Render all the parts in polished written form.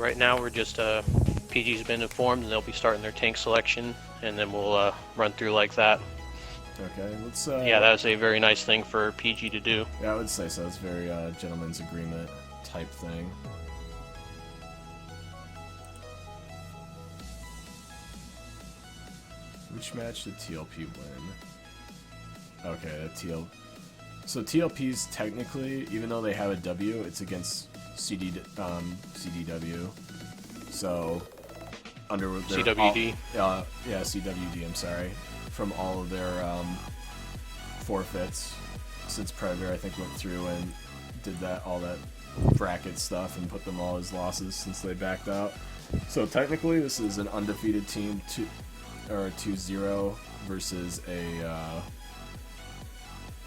right now we're just PG's been informed, and they'll be starting their tank selection, and then we'll run through like that. Okay, let's. Yeah, that was a very nice thing for PG to do. Yeah, I would say so. It's very gentleman's agreement type thing. Which match did TLP win? Okay, So TLP's technically, even though they have a W, it's against CDW. So under their CWD. yeah, CWD. I'm sorry, from all of their forfeits, since Predator I think went through and did all that bracket stuff and put them all as losses since they backed out. So technically, this is an undefeated team, 2-0 versus a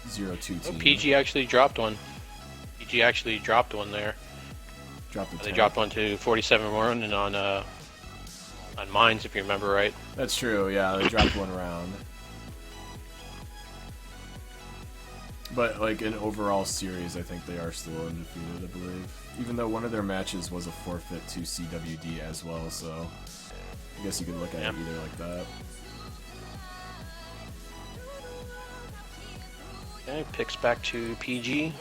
0-2 team. Oh, PG actually dropped one. PG actually dropped one there. They dropped one to 47-1 and on mines, if you remember right. That's true. Yeah, they dropped one round. But like in overall series, I think they are still undefeated, I believe. Even though one of their matches was a forfeit to CWD as well, so I guess you could look at it either like that. Okay, picks back to PG.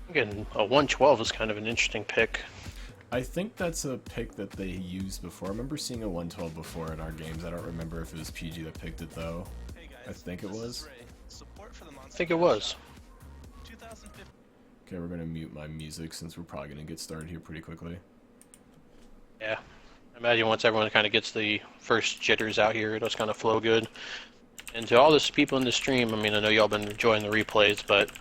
Again, a 112 is kind of an interesting pick. I think that's a pick that they used before. I remember seeing a 112 before in our games. I don't remember if it was PG that picked it though. I think it was. I think it was. Okay, we're gonna mute my music since we're probably gonna get started here pretty quickly. Yeah, I imagine once everyone kind of gets the first jitters out here, it'll just kind of flow good. And to all those people in the stream, I mean, I know y'all been enjoying the replays, but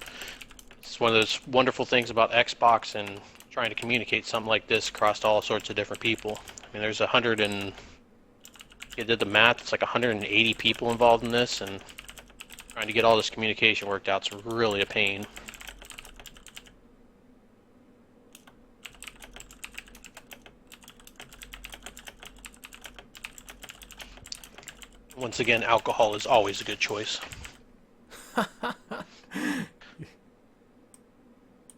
it's one of those wonderful things about Xbox and trying to communicate something like this across all sorts of different people. I mean, there's you did the math, it's like 180 people involved in this, and trying to get all this communication worked out is really a pain. Once again, alcohol is always a good choice.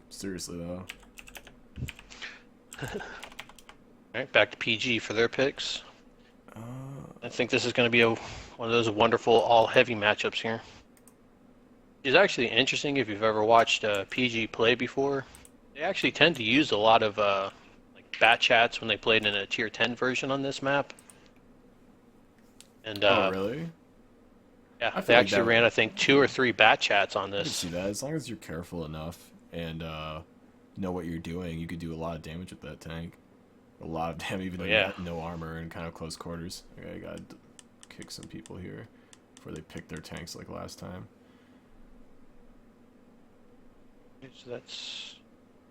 Seriously though. Alright, back to PG for their picks. I think this is going to be one of those wonderful all-heavy matchups here. It's actually interesting if you've ever watched PG play before. They actually tend to use a lot of like bat chats when they played in a tier 10 version on this map. And, oh, really? Yeah, they actually ran, I think, 2 or 3 bat chats on this. I can see that. As long as you're careful enough and know what you're doing, you could do a lot of damage with that tank. A lot of damage, even though you have no armor and kind of close quarters. Okay, I gotta kick some people here before they pick their tanks like last time. So that's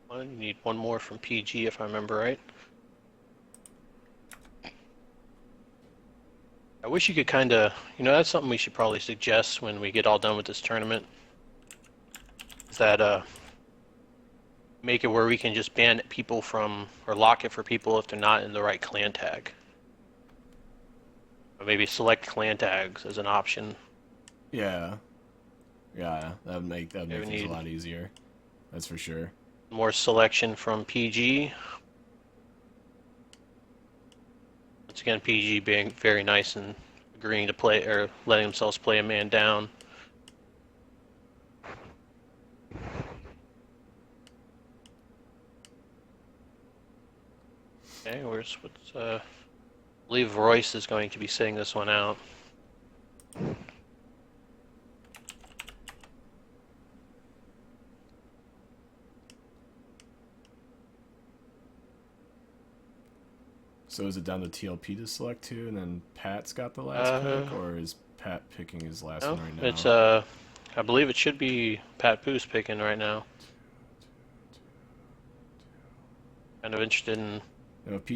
one. You need one more from PG, if I remember right. I wish you could kind of, that's something we should probably suggest when we get all done with this tournament. Is that make it where we can just ban people from, or lock it for people if they're not in the right clan tag. Or maybe select clan tags as an option. Yeah. Yeah, that would make things a lot easier. That's for sure. More selection from PG. Once again, PG being very nice and agreeing to play, or letting themselves play a man down. Okay, I believe Royce is going to be sitting this one out. So is it down to TLP to select two, and then Pat's got the last pick, or is Pat picking his last one right now? It's I believe it should be Pat Boo's picking right now. Kind of interested in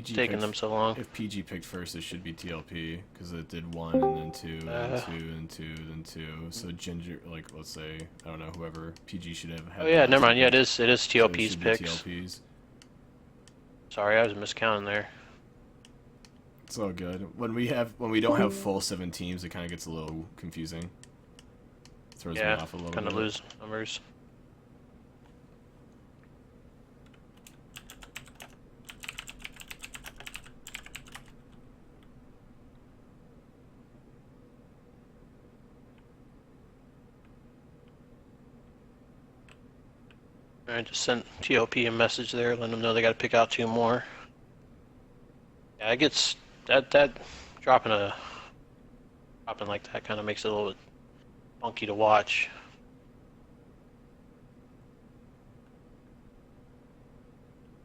taking them so long. If PG picked first, it should be TLP, because it did 1 and then 2 and 2 and 2 and 2. So Ginger, like, let's say, I don't know, whoever PG should have had. Oh yeah, never mind. Yeah, it is TLP's so picks. TLP's. Sorry, I was miscounting there. It's all good. When we don't have full 7 teams, it kind of gets a little confusing. Throws me Yeah, off a little kind of bit. lose numbers. I just sent TLP a message there, letting them know they got to pick out 2 more. Yeah, it gets that dropping like that kind of makes it a little bit funky to watch.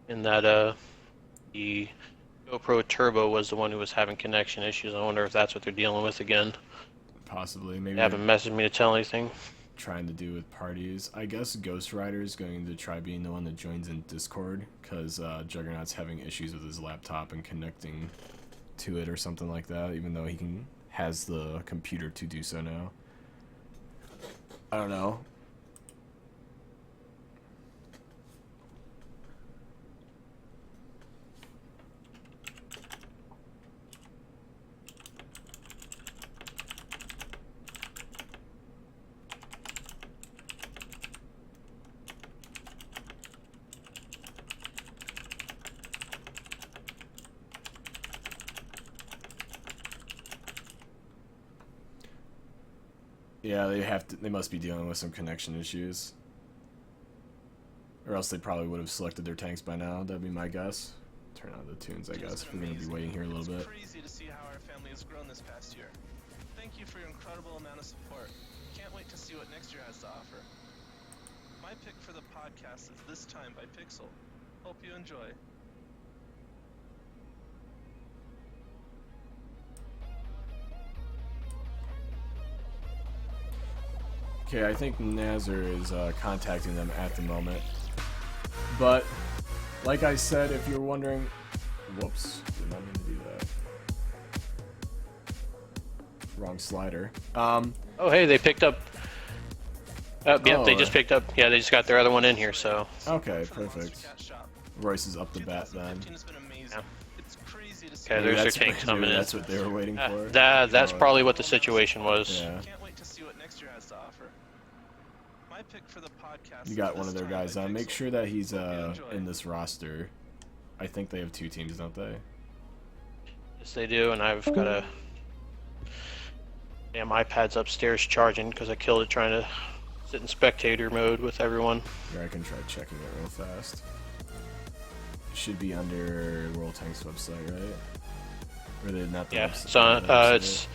In that the GoPro Turbo was the one who was having connection issues. I wonder if that's what they're dealing with again. Possibly, maybe They haven't messaged me to tell anything. trying to do with parties. I guess Ghost Rider is going to try being the one that joins in Discord because Juggernaut's having issues with his laptop and connecting to it or something like that. Even though has the computer to do so now. I don't know. Yeah, they must be dealing with some connection issues. Or else they probably would have selected their tanks by now. That'd be my guess. Turn on the tunes, I guess. We're going to be waiting here a little bit. It's crazy to see how our family has grown this past year. Thank you for your incredible amount of support. Can't wait to see what next year has to offer. My pick for the podcast is This Time by Pixel. Hope you enjoy. Okay, I think Nazar is contacting them at the moment. But, like I said, if you're wondering... Whoops, did not mean to do that. Wrong slider. Oh, hey, they picked up... Yep, they just picked up... Yeah, they just got their other one in here, so... Okay, perfect. Royce is up the bat then. Yeah. Okay, there's their tank coming in. That's what they were waiting for. That's probably what the situation was. Yeah. Can't wait to see what next year has to offer. My pick for the podcast You got is one of This their Time guys by on. Make Pixel. sure that he's Hope you enjoy. in this roster. I think they have 2 teams, don't they? Yes, they do, and I've got a... Damn, iPad's upstairs charging because I killed it trying to sit in spectator mode with everyone. Here, I can try checking it real fast. It should be under World Tank's website, right? Or they not the Yeah, website, it's on, the website.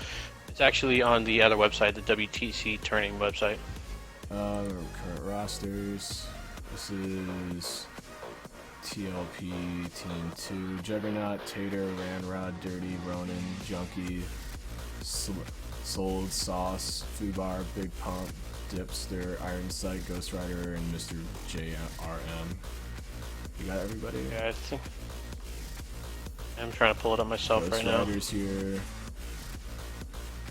it's actually on the other website, the WTC Turning website. Current rosters. This is TLP Team 2. Juggernaut, Tater, Ranrod, Dirty, Ronin, Junkie, Sold, Sauce, Fubar, Big Pump, Dipster, Iron Sight, Ghost Rider, and Mr. JRM. You got everybody? Yeah, I think... I'm trying to pull it up myself Ghost right now. Rider's here.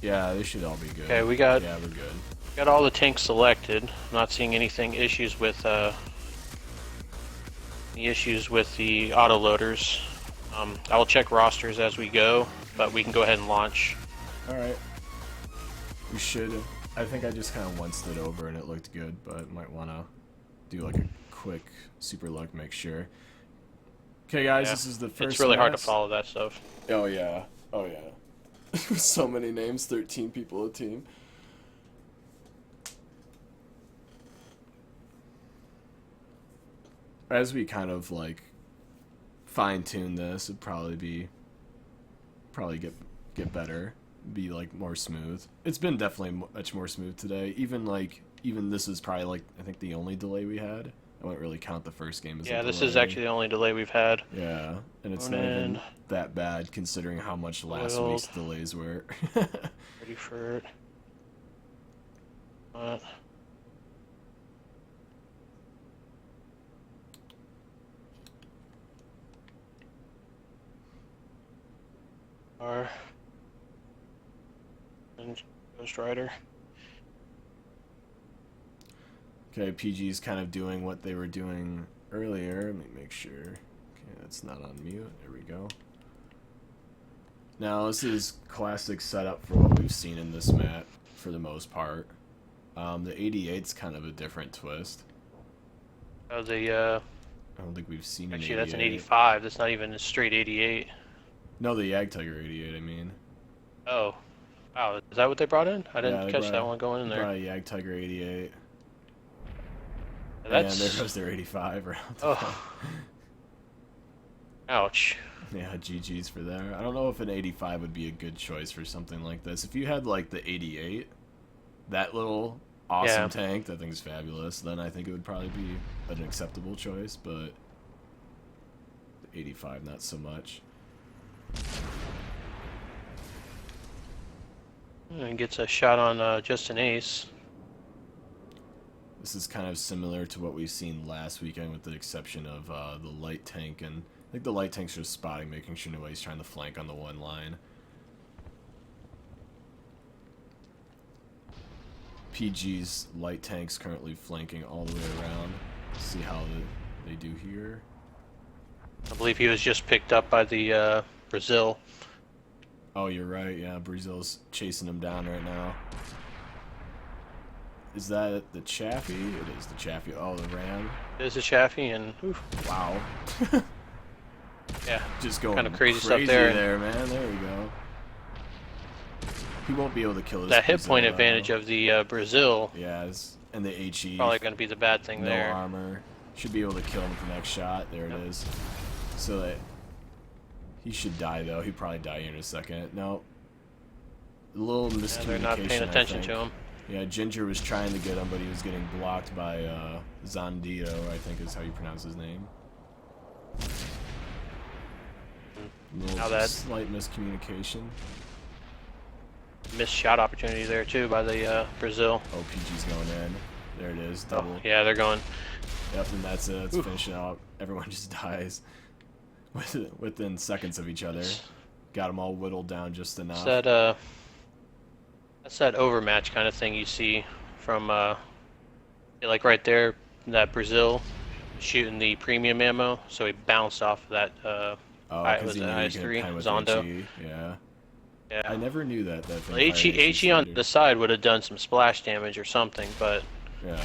Yeah, they should all be good. Okay, we got... Yeah, we're good. Got all the tanks selected. I'm not seeing anything issues with the issues with the autoloaders. I will check rosters as we go, but we can go ahead and launch. All right. We should. I think I just kind of onced it over and it looked good, but might want to do like a quick super look, make sure. Okay, guys, Yeah, this is the first. It's really hard to match. follow that stuff. Oh yeah. Oh yeah. So many names, 13 people a team. As we kind of like fine tune this, it'd probably get better, be like more smooth. It's been definitely much more smooth today. Even this is probably like I think the only delay we had. I wouldn't really count the first game as a Yeah, this delay. is actually the only delay we've had. Yeah, and it's not even that bad considering how much last week's delays were. Ready for it. And Ghost Rider. Okay, PG's kind of doing what they were doing earlier. Let me make sure. Okay, that's not on mute. There we go. Now, this is classic setup for what we've seen in this map, for the most part. The 88's kind of a different twist. Oh, I don't think we've seen an actually, 88. that's an 85. That's not even a straight 88. No, the Yag Tiger 88, I mean. Oh, wow. Is that what they brought in? I Yeah, didn't they catch brought, that one going in they there. brought a Yag Tiger 88. That's... And there goes their 85 around. Oh. Ouch. Yeah, GG's for there. I don't know if an 85 would be a good choice for something like this. If you had, like, the 88, that little awesome tank, that thing's fabulous, then I think it would probably be an acceptable choice, but the 85, not so much. And gets a shot on just an ace. This is kind of similar to what we've seen last weekend, with the exception of the light tank, and I think the light tank's just spotting, making sure nobody's trying to flank on the one line. PG's light tank's currently flanking all the way around. Let's see how they do here. I believe he was just picked up by the Brazil. Oh, you're right. Yeah, Brazil's chasing him down right now. Is that the Chaffee? It is the Chaffee. Oh, the Ram. There's a Chaffee, and oof. Wow. Yeah, just going kind of crazy stuff there. There, man. There we go. He won't be able to kill this. That hit Brazil, point advantage of the Brazil. Yeah, and the HE. Probably going to be the bad thing there. No armor. Should be able to kill him with the next shot. There it is. So that he should die though. He'd probably die here in a second. No. A little miscommunication. They're not paying attention to him. Yeah, Ginger was trying to get him, but he was getting blocked by Zondito, I think is how you pronounce his name. Now that slight miscommunication. Missed shot opportunity there too by the Brazil. Oh, PG's going in. There it is. Double. Oh, yeah, they're going. Yep, and that's it. It's finishing out. Everyone just dies within seconds of each other. Got them all whittled down just enough. That's that overmatch kind of thing you see from like right there, that Brazil shooting the premium ammo, so he bounced off of that was it IS-3 Zondo. Yeah. Yeah. I never knew that. Well, HE on the side would have done some splash damage or something, but yeah,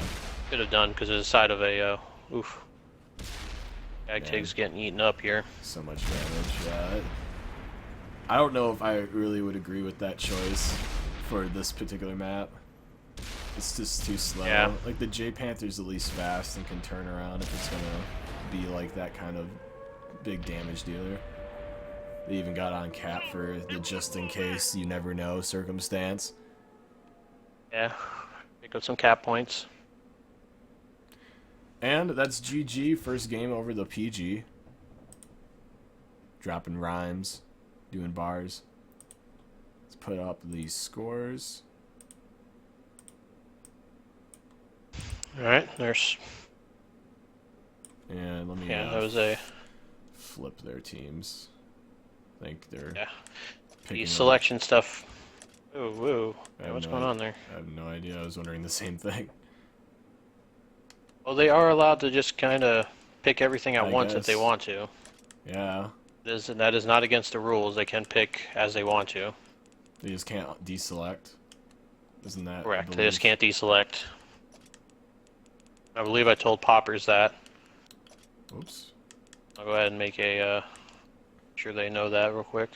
could have done because it's the side of a oof. Agtig's getting eaten up here. So much damage. Yeah. I don't know if I really would agree with that choice for this particular map. It's just too slow. Yeah. Like the J Panther's at least fast and can turn around if it's gonna be like that kind of big damage dealer. They even got on cap for the just in case you never know circumstance. Yeah, pick up some cap points. And that's GG, first game over the PG. Dropping rhymes, doing bars. Let's put up these scores. Alright, there's... And let me that was a... flip their teams. I think they're... Yeah. The selection stuff... Ooh, woo. Yeah, what's going on there? I have no idea. I was wondering the same thing. Well, they are allowed to just kind of pick everything at once if guess. they want to. Yeah. That is not against the rules. They can pick as they want to. They just can't deselect. Isn't that correct? They just can't deselect. I believe I told Poppers that. Oops. I'll go ahead and make a sure they know that real quick.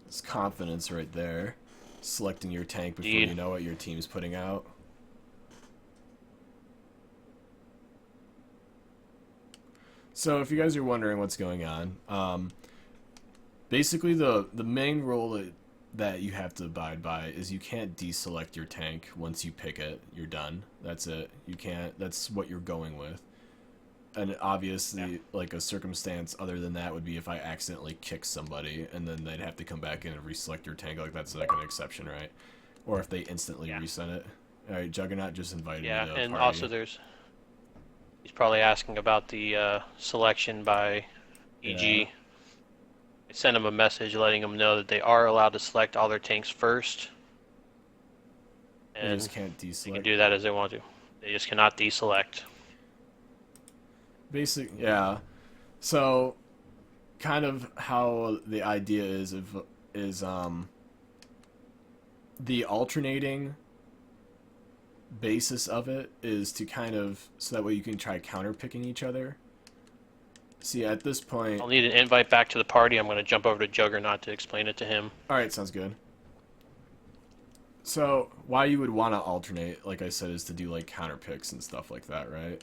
It's confidence right there. Selecting your tank before Indeed. you know what your team's putting out. So if you guys are wondering what's going on, basically the main rule that you have to abide by is you can't deselect your tank once you pick it. You're done. That's it. You can't. That's what you're going with. And obviously, like a circumstance other than that would be if I accidentally kick somebody and then they'd have to come back in and reselect your tank. Like that's like an exception, right? Or if they instantly reset it. All right, Juggernaut just invited me to the and party. also he's probably asking about the selection by EG. Yeah. I sent him a message letting him know that they are allowed to select all their tanks first. They And just can't deselect. they can do that as they want to. They just cannot deselect. Yeah. So kind of how the idea is the alternating basis of it is to kind of so that way you can try counter picking each other. See, at this point, I'll need an invite back to the party. I'm going to jump over to Juggernaut to explain it to him. all right, sounds good. So why you would want to alternate, like I said, is to do like counter picks and stuff like that, right?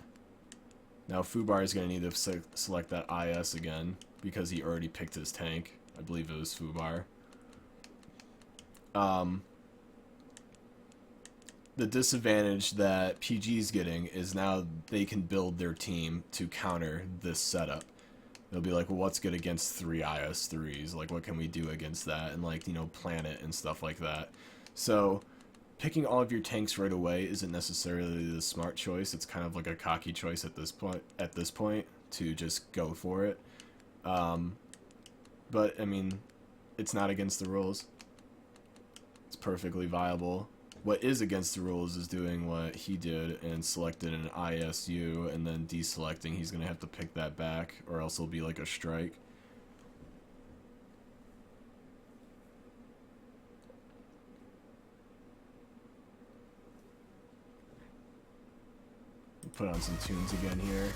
Now Fubar is going to need to select that IS again because he already picked his tank. I believe it was Fubar. The disadvantage that PG's getting is now they can build their team to counter this setup. They'll be like, well, what's good against 3 IS-3s? Like, what can we do against that? And, like, you know, plan it and stuff like that. So, picking all of your tanks right away isn't necessarily the smart choice. It's kind of like a cocky choice at this point to just go for it. But, I mean, it's not against the rules. It's perfectly viable. What is against the rules is doing what he did and selected an ISU and then deselecting. He's going to have to pick that back or else it'll be like a strike. Put on some tunes again here.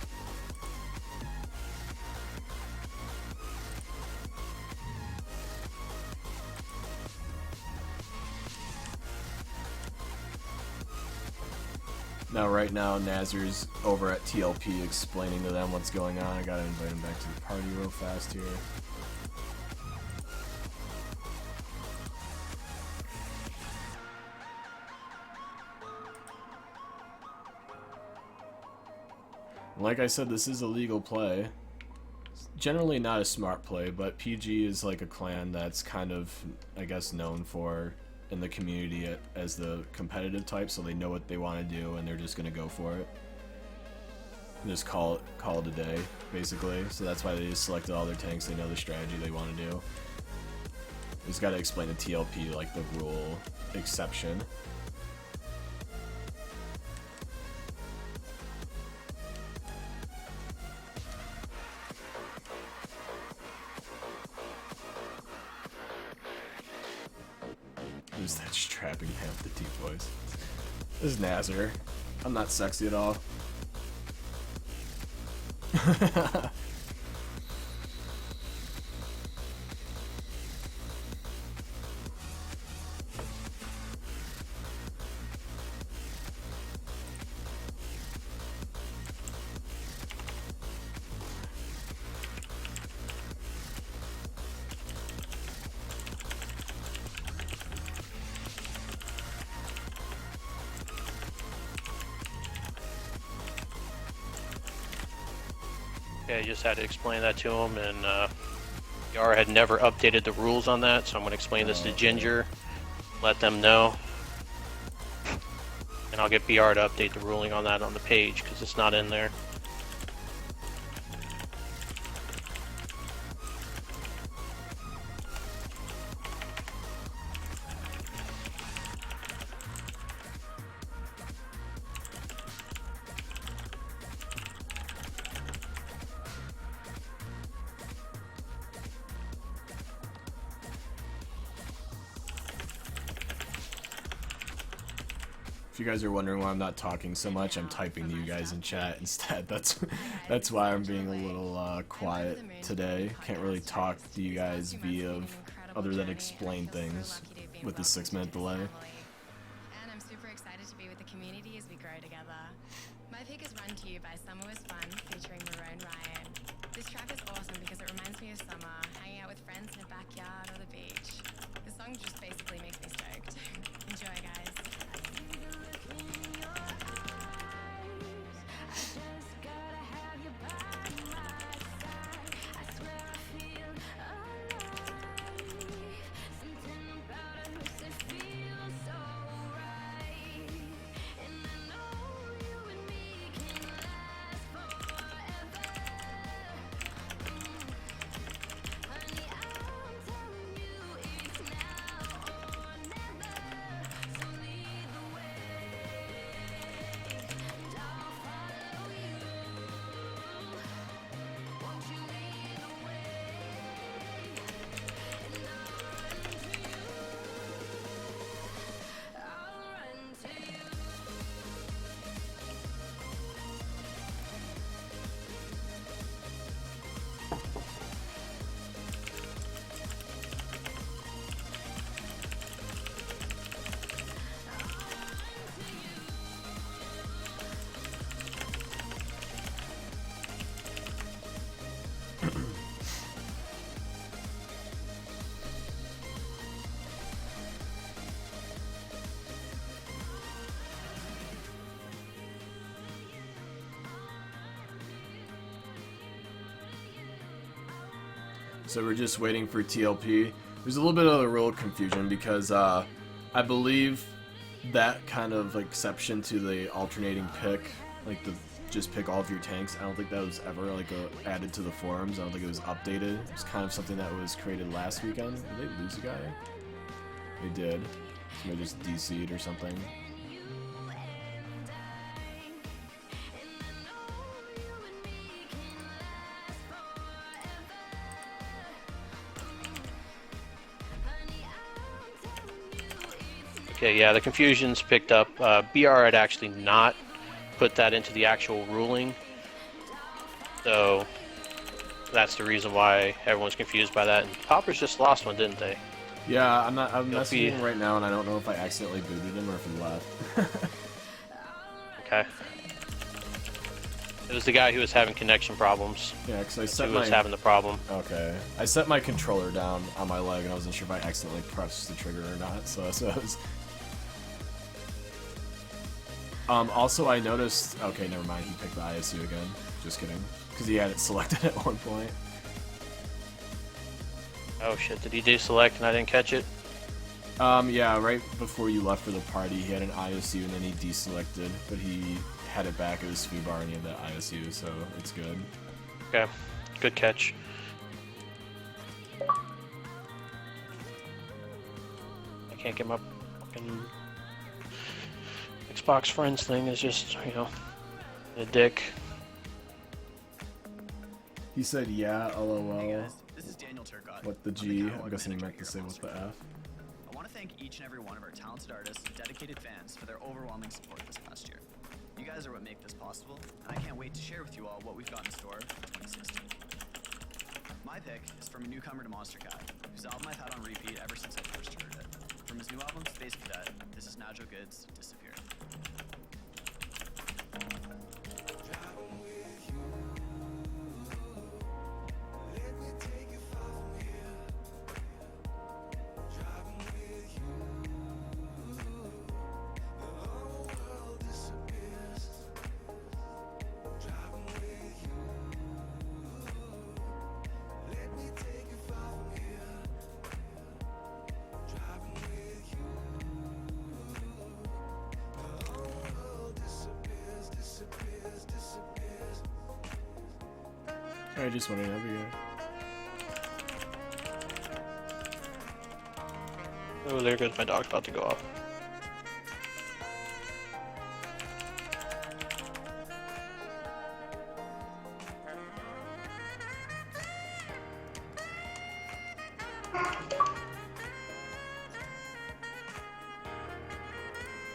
Now, right now, Nazar's over at TLP explaining to them what's going on. I gotta invite him back to the party real fast here. Like I said, this is a legal play. It's generally not a smart play, but PG is like a clan that's kind of, I guess, known for in the community as the competitive type, so they know what they want to do and they're just gonna go for it. And just call it a day, basically. So that's why they just selected all their tanks. They know the strategy they want to do. We just gotta explain the TLP, like the rule exception. Who's that strapping half the deep voice? This is Nazar. I'm not sexy at all. I just had to explain that to him, and Yara had never updated the rules on that, so I'm going to explain this to Ginger, let them know, and I'll get BR to update the ruling on that on the page, because it's not in there. If you guys are wondering why I'm not talking so much, I'm typing to you guys in chat instead. That's why I'm being a little quiet today. Can't really talk to you guys via other than explain things with the 6-minute delay. And I'm super excited to be with the community as we grow together. My pick is Run to You by Summer Was Fun, featuring Maroon Ryan. This track is awesome because it reminds me of summer, hanging out with friends in a backyard or the beach. The song just basically makes me stoked. Enjoy, guys. So we're just waiting for TLP. There's a little bit of a real confusion because I believe that kind of exception to the alternating pick, like the just pick all of your tanks, I don't think that was ever added to the forums. I don't think it was updated. It's kind of something that was created last weekend. Did they lose a guy? They did. Somebody just DC'd or something. Okay, yeah, the confusion's picked up. BR had actually not put that into the actual ruling, so that's the reason why everyone's confused by that. And Poppers just lost one, didn't they? Yeah, I'm messaging him right now, and I don't know if I accidentally booted him or if he left. Okay. It was the guy who was having connection problems. Yeah, because I Who set was my... having the problem. Okay. I set my controller down on my leg, and I wasn't sure if I accidentally pressed the trigger or not, so it was... Also, I noticed... Okay, never mind, he picked the ISU again. Just kidding. Because he had it selected at one point. Oh shit, did he deselect and I didn't catch it? Yeah, right before you left for the party, he had an ISU and then he deselected, but he had it back at his foo bar and he had that ISU, so it's good. Okay, good catch. I can't get my fucking Xbox Friends thing. Is just, you know, a dick. He said, yeah, lol. Hey guys, this is Daniel Turcott. What the G? I'm guessing he meant to say what the F. I want to thank each and every one of our talented artists and dedicated fans for their overwhelming support this past year. You guys are what make this possible, and I can't wait to share with you all what we've got in store for 2016. My pick is from a newcomer to Monster Cat, whose album I've had on repeat ever since I first heard it. From his new album, Space Cadet, this is Najo Good's Disappear. I just went in every year. Oh, there goes my dog, about to go off.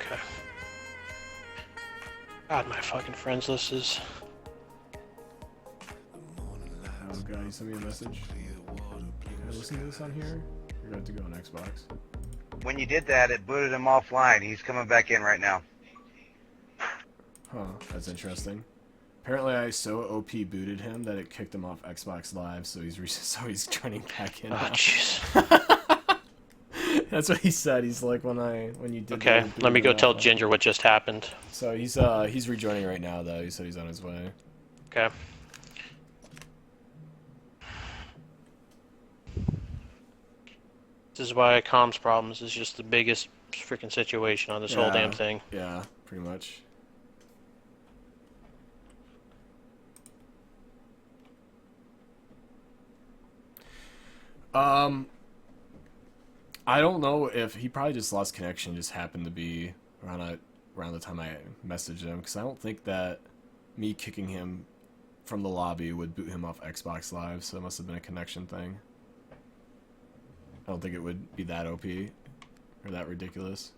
Okay. God, my fucking friends list is... Oh god, you sent me a message. Can I listen to this on here? You're going to go on Xbox. When you did that, it booted him offline. He's coming back in right now. Huh, that's interesting. Apparently I so OP booted him that it kicked him off Xbox Live, so he's turning back in. Oh, now. jeez. That's what he said. He's like, when you did Okay, that, let me go tell off. Ginger what just happened. So he's rejoining right now though. He said he's on his way. Okay. This is why comms problems is just the biggest freaking situation on this whole damn thing. Yeah, pretty much. I don't know if he probably just lost connection. Just happened to be around the time I messaged him, because I don't think that me kicking him from the lobby would boot him off Xbox Live. So it must have been a connection thing. I don't think it would be that OP or that ridiculous.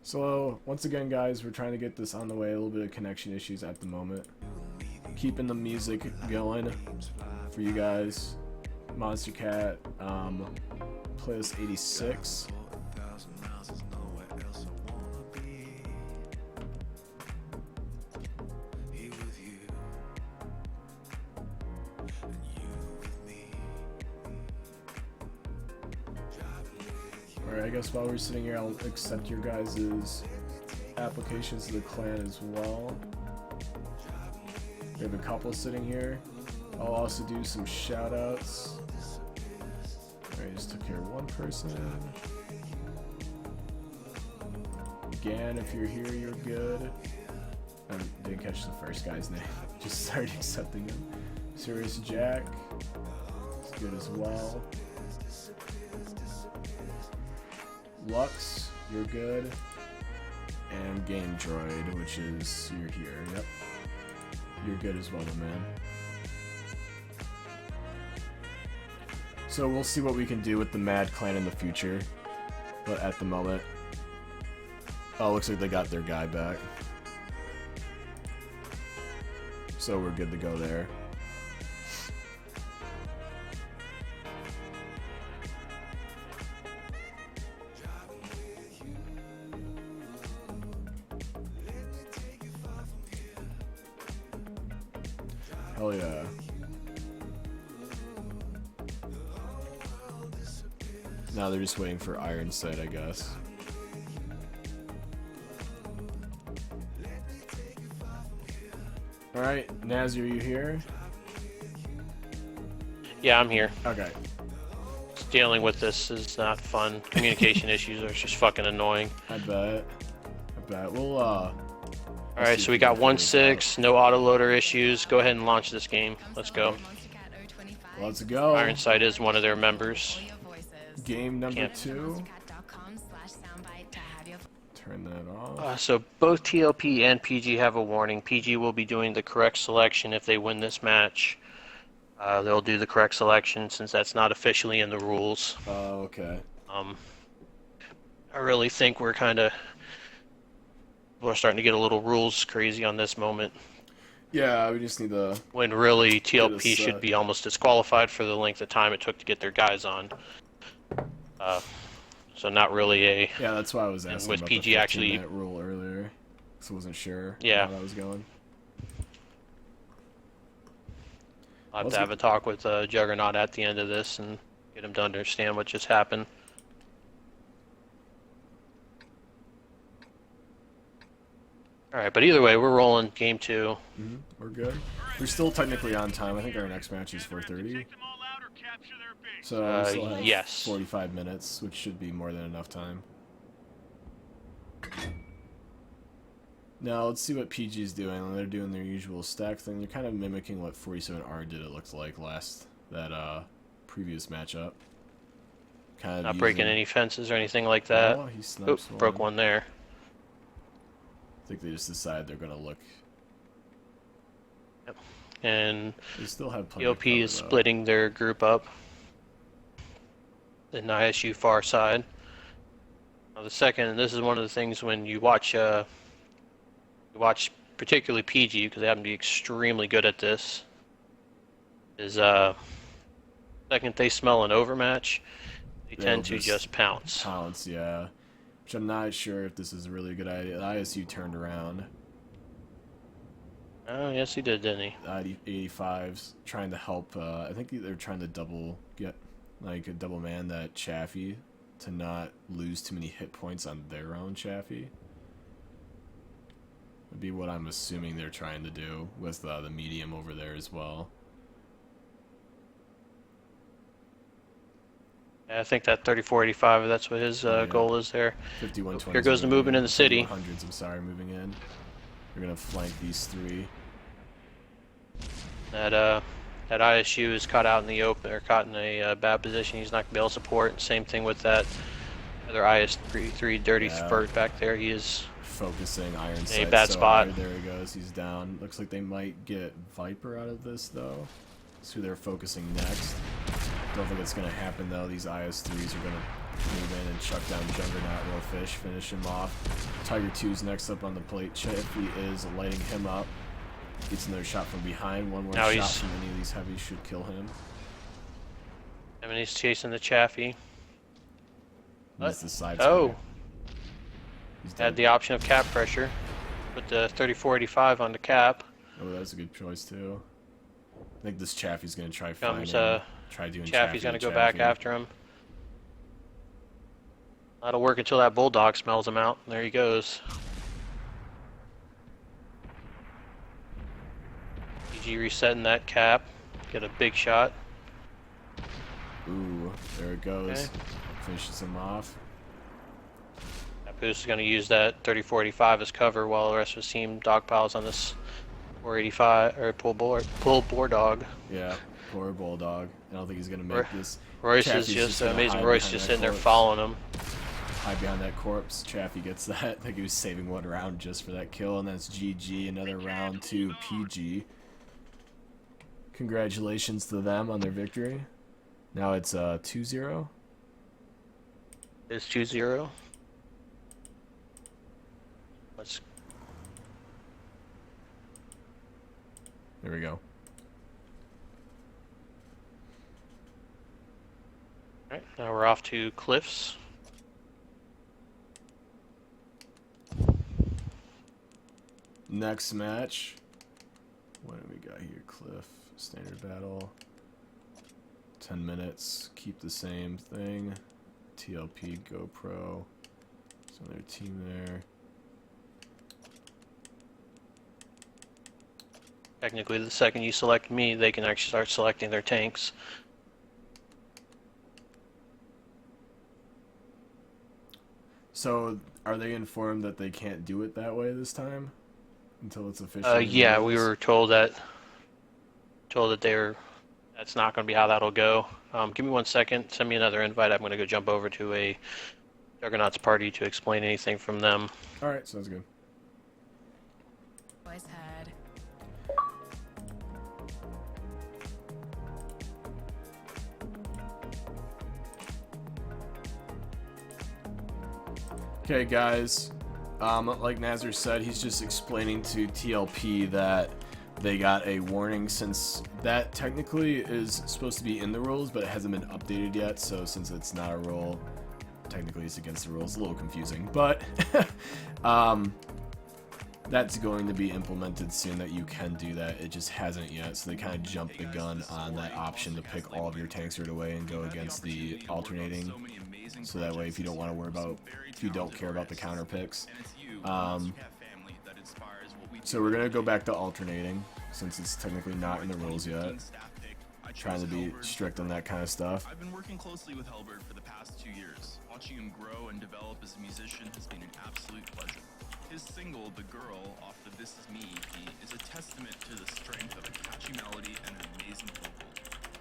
So once again, guys, we're trying to get this on the way. A little bit of connection issues at the moment. Keeping the music going for you guys. Monster Cat, playlist 86. Alright, I guess while we're sitting here, I'll accept your guys' applications to the clan as well. We have a couple sitting here. I'll also do some shout outs. Alright, just took care of one person. Again, if you're here, you're good. I didn't catch the first guy's name. Just started accepting him. Serious Jack. It's good as well. Lux, you're good. And Game Droid, which is you're here. Yep. You're good as well, my man. So we'll see what we can do with the Mad Clan in the future. But at the moment... Oh, looks like they got their guy back. So we're good to go there. Hell yeah. Now they're just waiting for Iron Sight, I guess. Alright, Naz, are you here? Yeah, I'm here. Okay. Dealing with this is not fun. Communication issues are just fucking annoying. I bet. We'll, Alright, so we got 1-6, no autoloader issues. Go ahead and launch this game. Let's go. Let's go. Ironside is one of their members. Game number 2. Turn that off. So both TLP and PG have a warning. PG will be doing the correct selection if they win this match. They'll do the correct selection since that's not officially in the rules. Oh, okay. I really think we're starting to get a little rules crazy on this moment. Yeah, we just need to... When really TLP set. should be almost disqualified for the length of time it took to get their guys on. So not really a... Yeah, that's why I was asking with about PG the 15 actually minute rule earlier. Because I wasn't sure Yeah. how that was going. I'll have to have a talk with Juggernaut at the end of this and get him to understand what just happened. Alright, but either way, we're rolling game 2. Mm-hmm. We're good. We're still technically on time. I think our next match is 4:30. So we still have yes. 45 minutes, which should be more than enough time. Now, let's see what PG's doing. They're doing their usual stack thing. They're kind of mimicking what 47R did, it looked like, previous matchup. Kind of Not breaking any fences or anything like that. Oh, he snipes Oop, broke one there. I think they just decided they're going to look. Yep. And they still have plenty TLP of cover, is splitting their group up. The ISU far side. Now the second, this is one of the things when you watch particularly PG, because they happen to be extremely good at this, is second they smell an overmatch, they tend to just pounce. Pounce, yeah. Which I'm not sure if this is a really good idea. The ISU turned around. Oh, yes he did, didn't he? 85's trying to help, I think they're trying to double man that Chaffee to not lose too many hit points on their own Chaffee. Would be what I'm assuming they're trying to do with the medium over there as well. Yeah, I think that 3485, that's what his goal is there. 5120. Here goes the movement in the city. Hundreds, I'm sorry, moving in. We're gonna flank these 3. That ISU is caught out in the open, or caught in a bad position. He's not gonna be able to support. Same thing with that other IS-3 dirty spurt back there. He is focusing Iron Sight in a bad spot. Hard. There he goes. He's down. Looks like they might get Viper out of this though. That's who they're focusing next. Don't think it's gonna happen though. These IS-3s are gonna move in and chuck down Juggernaut real fish, finish him off. Tiger 2's next up on the plate. Chaffee is lighting him up. Gets another shot from behind. One more shot from any of these heavies should kill him. I mean, he's chasing the Chaffee. He's the side Had the option of cap pressure. Put the 3485 on the cap. Oh, that's a good choice too. I think this Chaffee's gonna try finding try doing Chaffee's gonna go back after him. That'll work until that Bulldog smells him out. There he goes. PG resetting that cap. Get a big shot. Ooh, there it goes. Okay. Finishes him off. Papoose is going to use that 3485 as cover while the rest of his team dogpiles on this 485 or pull boar dog. Yeah, poor bulldog. I don't think he's gonna make this. Royce Chaffee's is just gonna amazing. hide Royce behind just that sitting there corpse. following him. Hide behind that corpse. Chaffee gets that. I think he was saving one round just for that kill, and that's GG. Another round to PG. Congratulations to them on their victory. Now it's 2-0. It's 2-0. Let's. There we go. Alright, now we're off to Cliffs. Next match. What do we got here? Cliff. Standard battle. 10 minutes. Keep the same thing. TLP, GoPro. So their team there. Technically, the second you select me, they can actually start selecting their tanks. So, are they informed that they can't do it that way this time? Until it's official? Yeah, we were told that that's not going to be how that'll go. Give me 1 second. Send me another invite. I'm going to go jump over to a Juggernauts party to explain anything from them. Alright, sounds good. Voice heard. Okay, guys. Like Nazar said, he's just explaining to TLP that they got a warning since that technically is supposed to be in the rules, but it hasn't been updated yet. So since it's not a rule, technically it's against the rules. A little confusing, but that's going to be implemented soon that you can do that. It just hasn't yet, so they kind of jumped the gun on that option to pick all of your tanks right away and go against the alternating. So that way, if you don't want to worry about, if you don't care about the counter picks. So we're gonna go back to alternating since it's technically not in the rules yet. Trying to be strict on that kind of stuff. I've been working closely with Helbert for the past 2 years. Watching him grow and develop as a musician has been an absolute pleasure. His single, The Girl, off the This Is Me EP, is a testament to the strength of a catchy melody and an amazing vocal.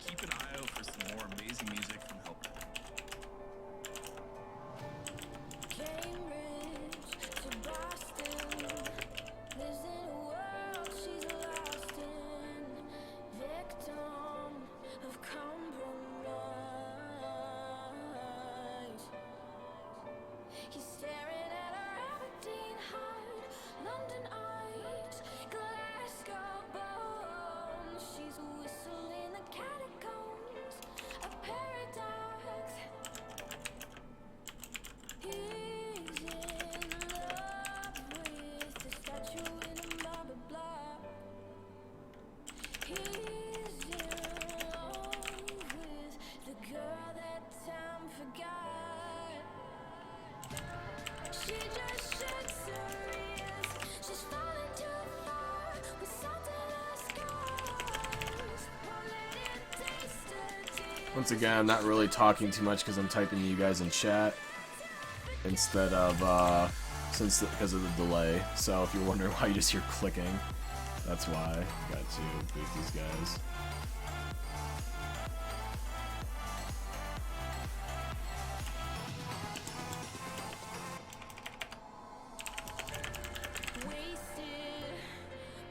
Keep an eye out for some more amazing music from Helbert. He's staring at her Aberdeen heart, London eyes, Glasgow bones. She's whistling the catacombs, a paradox. He's in love with the statue in a marble block. He's in love with the girl that time forgot. She just shakes her ears. She's falling too far with salt in her scars. Won't let it taste her tears. Once again, I'm not really talking too much because I'm typing to you guys in chat instead of because of the delay. So if you're wondering why you just hear clicking, that's why. Got to boot these guys. Wasted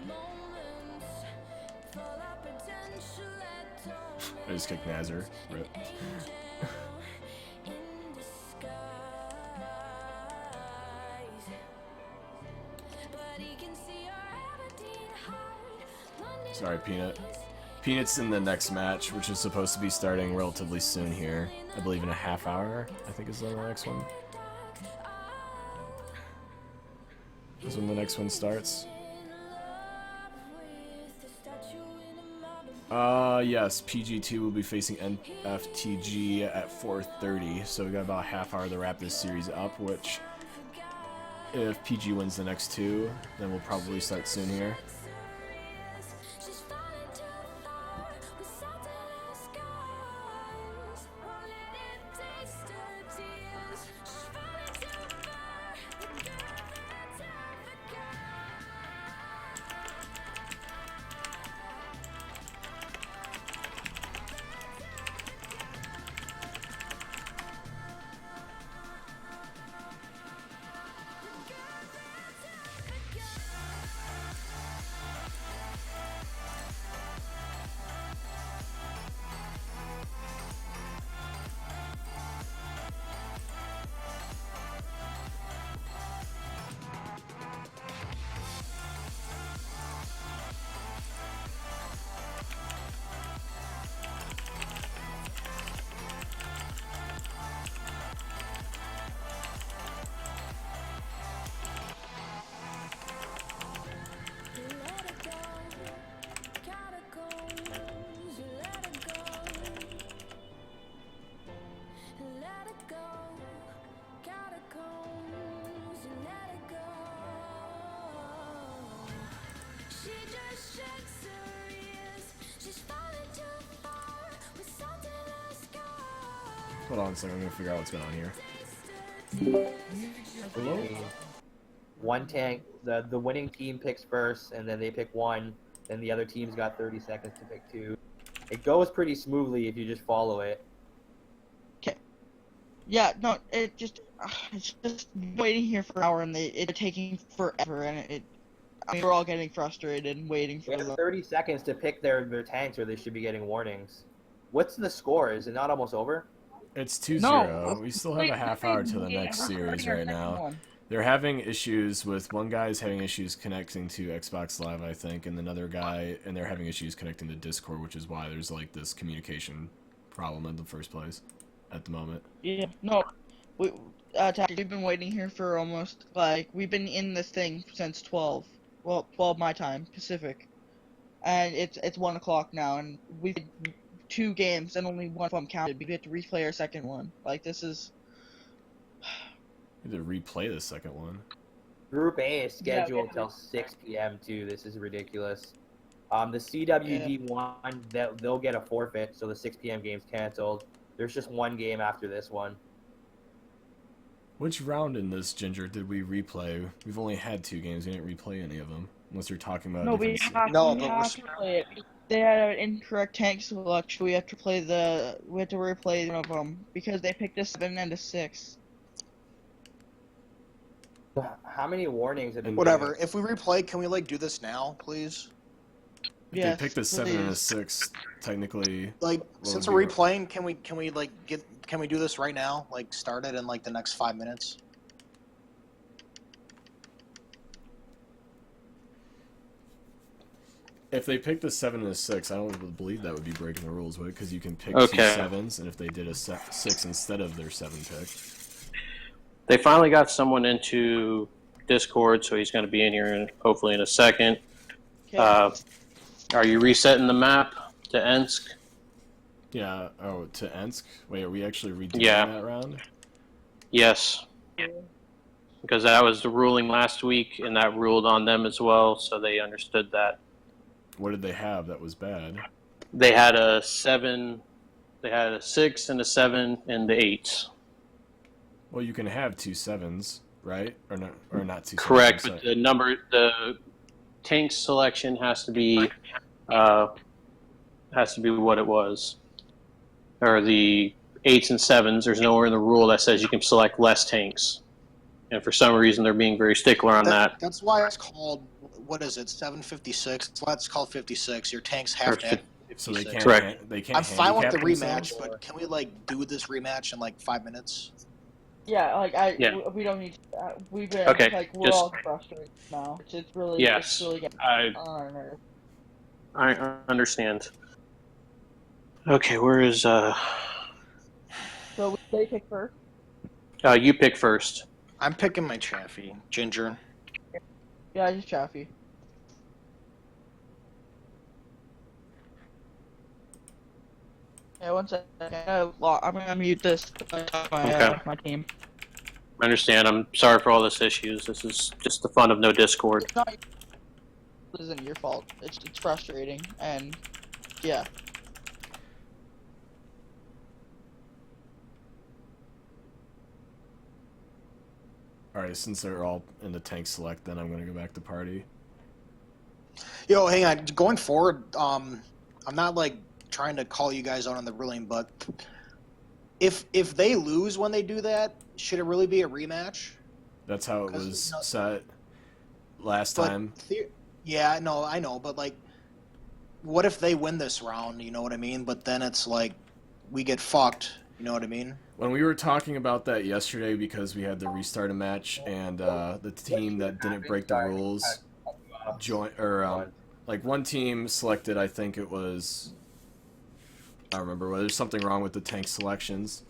moments, full of potential at I just kicked Nazar. Rip. in disguise. But he can see your Aberdeen heart, London Sorry, Peanut. eyes. Peanut's in the next match, which is supposed to be starting relatively soon here. I believe in a half hour, I think is the next one. Is when the next one starts. Yes, PG2 will be facing NFTG at 4:30, so we got about a half hour to wrap this series up, which, if PG wins the next two, then we'll probably start soon here. She's falling Hold on a second, I'm gonna figure out what's going on here. What do you mean? One tank, the winning team picks first, and then they pick one. Then the other team's got 30 seconds to pick two. It goes pretty smoothly if you just follow it. Okay. Yeah, no, it's just waiting here for an hour, and it's taking forever, and I mean, we're all getting frustrated and waiting They for have the. 30 seconds to pick their tanks, or they should be getting warnings. What's the score? Is it not almost over? It's 2-0. No. We still have a half hour to the next series right now. They're having issues with one guy's having issues connecting to Xbox Live, I think, and another guy, and they're having issues connecting to Discord, which is why there's like this communication problem in the first place at the moment. Yeah, no, we've been waiting here for almost we've been in this thing since 12. Well, 12 my time Pacific, and it's 1 o'clock now, and we did 2 games and only one of them counted. We have to replay our second one. Like, this is. You have to replay the second one. Group A is scheduled until 6 p.m. too. This is ridiculous. The CWD one, they'll get a forfeit, so the 6 p.m. game's canceled. There's just one game after this one. Which round in this, Ginger, did we replay? We've only had 2 games. We didn't replay any of them, unless you're talking about. No, we have to play it. They had an incorrect tank selection. We have to replay one of them because they picked a 7 and a 6. How many warnings have been Whatever. If we replay, can we do this now, please? If they picked a 7 and a 6, technically. Since we're replaying, can we do this right now? Start it in the next 5 minutes. If they picked a 7 and a 6, I don't believe that would be breaking the rules, would it? Because you can pick 2 7s, and if they did a 6 instead of their 7 pick. They finally got someone into Discord, so he's going to be in here hopefully in a second. Okay. Are you resetting the map to Ensk? Yeah. Oh, to Ensk? Wait, are we actually redoing that round? Yes. Because that was the ruling last week, and that ruled on them as well, so they understood that. What did they have that was bad? They had a 7, they had a 6 and a 7 and the 8s. Well, you can have 2 7s, right? Or not 2 7s. Correct, but the tank selection has to be what it was. Or the 8s and 7s, there's nowhere in the rule that says you can select less tanks. And for some reason, they're being very stickler on that. That's why it's called, what is it, 756? That's why it's called 56. Your tanks have to have 56. So they can't. Correct. They can't. I'm fine with the themselves? rematch, but can we do this rematch in 5 minutes? Yeah, we don't need. We've been we're all frustrated now. It's really. Yes, it's really getting on our nerves. I understand. Okay, where is So they pick first. You pick first. I'm picking my Chaffee, Ginger. Yeah, just Chaffee. Yeah, 1 second. I'm gonna mute this. My team. I understand. I'm sorry for all this issues. This is just the fun of no Discord. It isn't your fault. It's frustrating, and yeah. Alright, since they're all in the tank select, then I'm going to go back to party. Yo, hang on. Going forward, I'm not trying to call you guys out on the ruling, but if they lose when they do that, should it really be a rematch? That's how it was set last time. Yeah, no, I know, but what if they win this round? You know what I mean? But then it's we get fucked. You know what I mean? When we were talking about that yesterday, because we had to restart a match, and the team that didn't break the rules one team selected, I think it was, I don't remember, there's something wrong with the tank selections.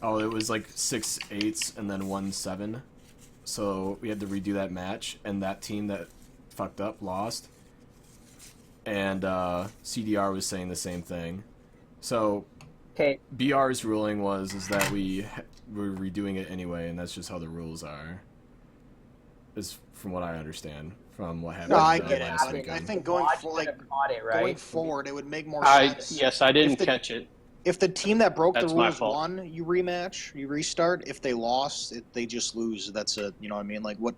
Oh, it was 6 8s and then 1 7. So we had to redo that match, and that team that fucked up lost. And CDR was saying the same thing. So BR's ruling was that we're redoing it anyway, and that's just how the rules are. Is from what I understand from what happened. No, I get it. last weekend. I think going forward, it would make more sense. Yes, I didn't catch it. if the team that broke That's the my rules fault. won, you rematch, you restart. If they lost, they just lose. That's it. You know what I mean? Like what?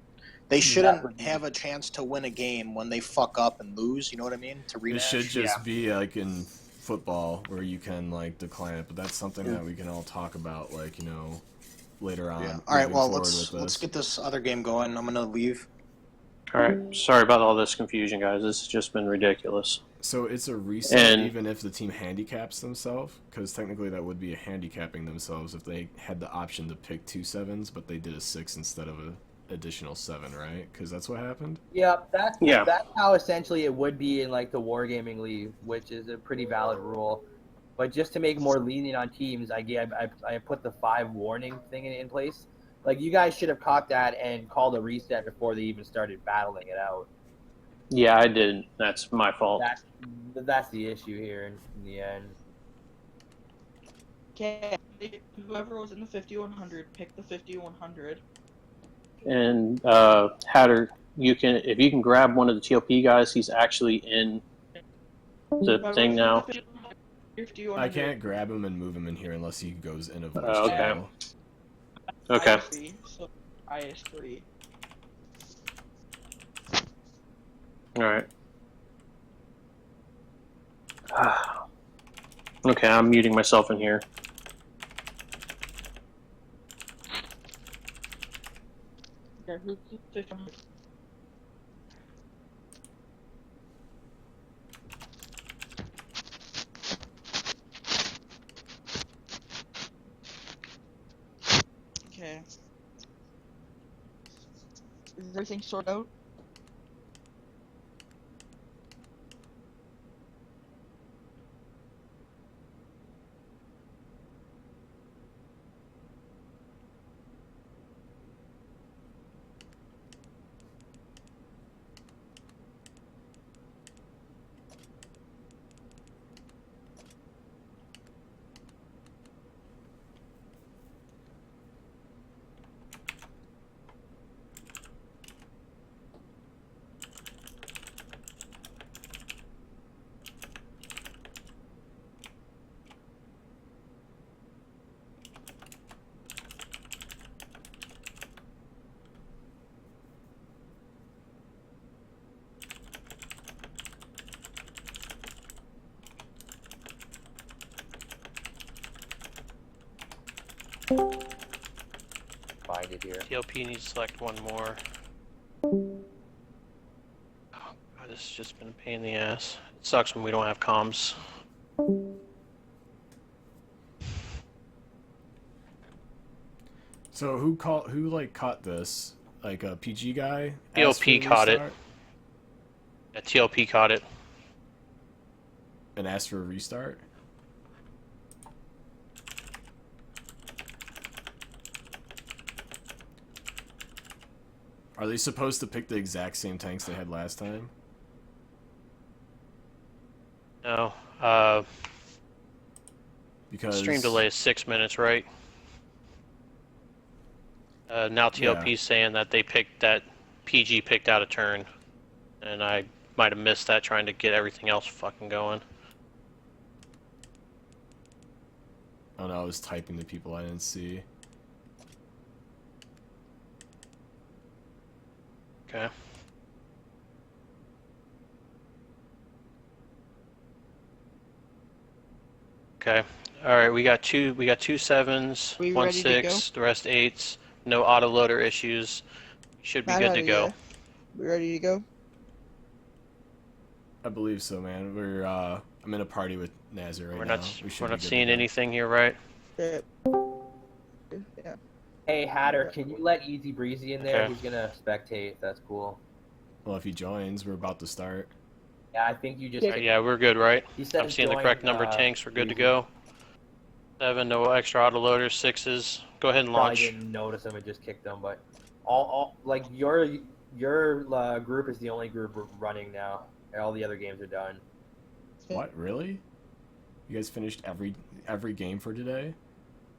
They shouldn't have a chance to win a game when they fuck up and lose. You know what I mean? To rematch. It should just Yeah. be like in football where you can like decline it, but that's something that we can all talk about, like, you know, later on. Yeah. All right. moving Well, forward let's with this. get this other game going. I'm gonna leave. All right. Sorry about all this confusion, guys. This has just been ridiculous. So it's a reset And even if the team handicaps themselves, because technically that would be a handicapping themselves if they had the option to pick 2 sevens, but they did a 6 instead of an additional 7, right? Because that's what happened. Yeah, that's Yeah. that's how essentially it would be in like the Wargaming League, which is a pretty valid rule. But just to make more lenient on teams, I put the 5 warning thing in place. Like you guys should have caught that and called a reset before they even started battling it out. yeah, I didn't. That's my fault. That's the issue here in the end. Okay, whoever was in the 5100, pick the 5100. And Hatter, if you can grab one of the TLP guys, he's actually in the Whoever's thing in the now. 5100, I can't grab him and move him in here unless he goes in a voice Okay. channel. Okay. IS3, so IS3. All right. Okay, I'm muting myself in here. Okay, who's the 5100? Okay. Is everything sorted out? Find it here. TLP needs to select one more. Oh, God, this has just been a pain in the ass. It sucks when we don't have comms. So who caught this? Like a PG guy? TLP caught it. Yeah, TLP caught it. And asked for a restart? Are they supposed to pick the exact same tanks they had last time? No. Because Stream delay is 6 minutes, right? Now TLP's saying that PG picked out a turn, and I might have missed that trying to get everything else fucking going. Oh no, I was typing to people I didn't see. Okay. Okay. All right. We got two 7s, We one ready to go? 6, the rest 8s. No autoloader issues. Should be Matt, good how to to go. We ready to go? I believe so, man. I'm in a party with Nazir right We're now. not We should we're be not good to seeing go. anything here, right? Yeah. Yeah. Hey Hatter, can you let Easy Breezy in there? Okay. He's gonna spectate. That's cool. Well, if he joins, we're about to start. Yeah, I think you just. Yeah, we're good, right? He said I'm seeing the join, correct number of tanks. We're good to Breezy. go. 7, no extra autoloaders. 6s. Go ahead and Probably launch. didn't notice him and just kicked them, but all like your group is the only group running now. All the other games are done. What, really? You guys finished every game for today?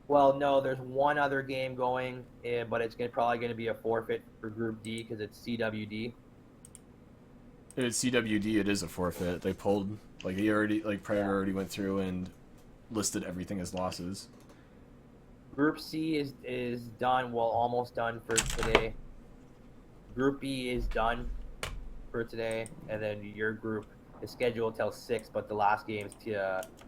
Well, no, there's one other game going, but it's probably going to be a forfeit for Group D because it's CWD. If it's CWD, it is a forfeit. They pulled, like, Prayer already went through and listed everything as losses. Group C is done. Well, almost done for today. Group B is done for today, and then your group is scheduled till 6, but the last game is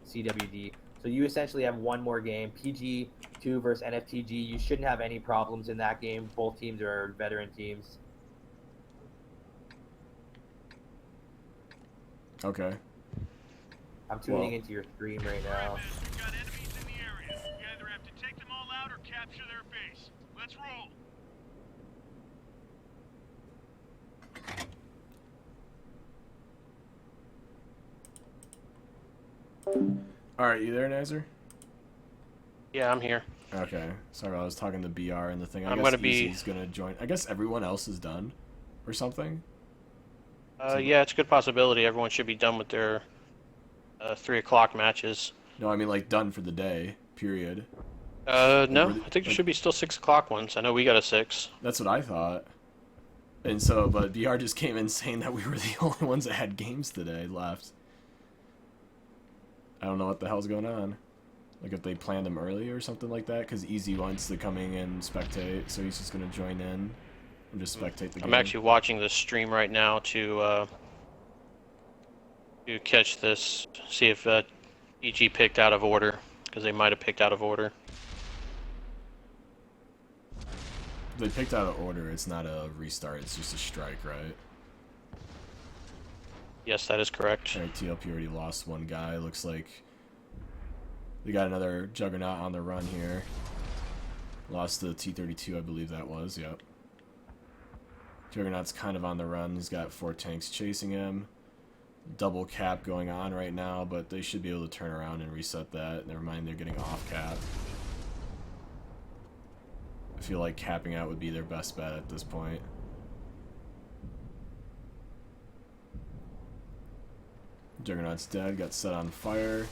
CWD. So you essentially have one more game, PG2 versus NFTG. You shouldn't have any problems in that game. Both teams are veteran teams. Okay. I'm tuning into your stream right now. We've got enemies in the area. We either have to take them all out or capture their base. Let's roll. Alright, you there, Nazar? Yeah, I'm here. Okay. Sorry, I was talking to BR and the thing. I I'm guess gonna be- Easy's gonna join. I guess everyone else is done or something. Yeah, it's a good possibility. Everyone should be done with their 3 o'clock matches. No, I mean like done for the day, period. No, were they- I think there should be still 6 o'clock ones. I know we got a 6. That's what I thought. And so, but BR just came in saying that we were the only ones that had games today left. I don't know what the hell's going on. Like if they planned them early or something like that, because Easy wants to coming and spectate, so he's just gonna join in and just spectate the game. I'm actually watching the stream right now to catch this, see if EG picked out of order, because they might have picked out of order. They picked out of order. It's not a restart. It's just a strike, right? Yes, that is correct. Alright, TLP already lost one guy. Looks like they got another Juggernaut on the run here. Lost the T-32, I believe that was. Yep. Juggernaut's kind of on the run. He's got 4 tanks chasing him. Double cap going on right now, but they should be able to turn around and reset that. Never mind, they're getting off cap. I feel like capping out would be their best bet at this point. Juggernaut's dead, got set on fire.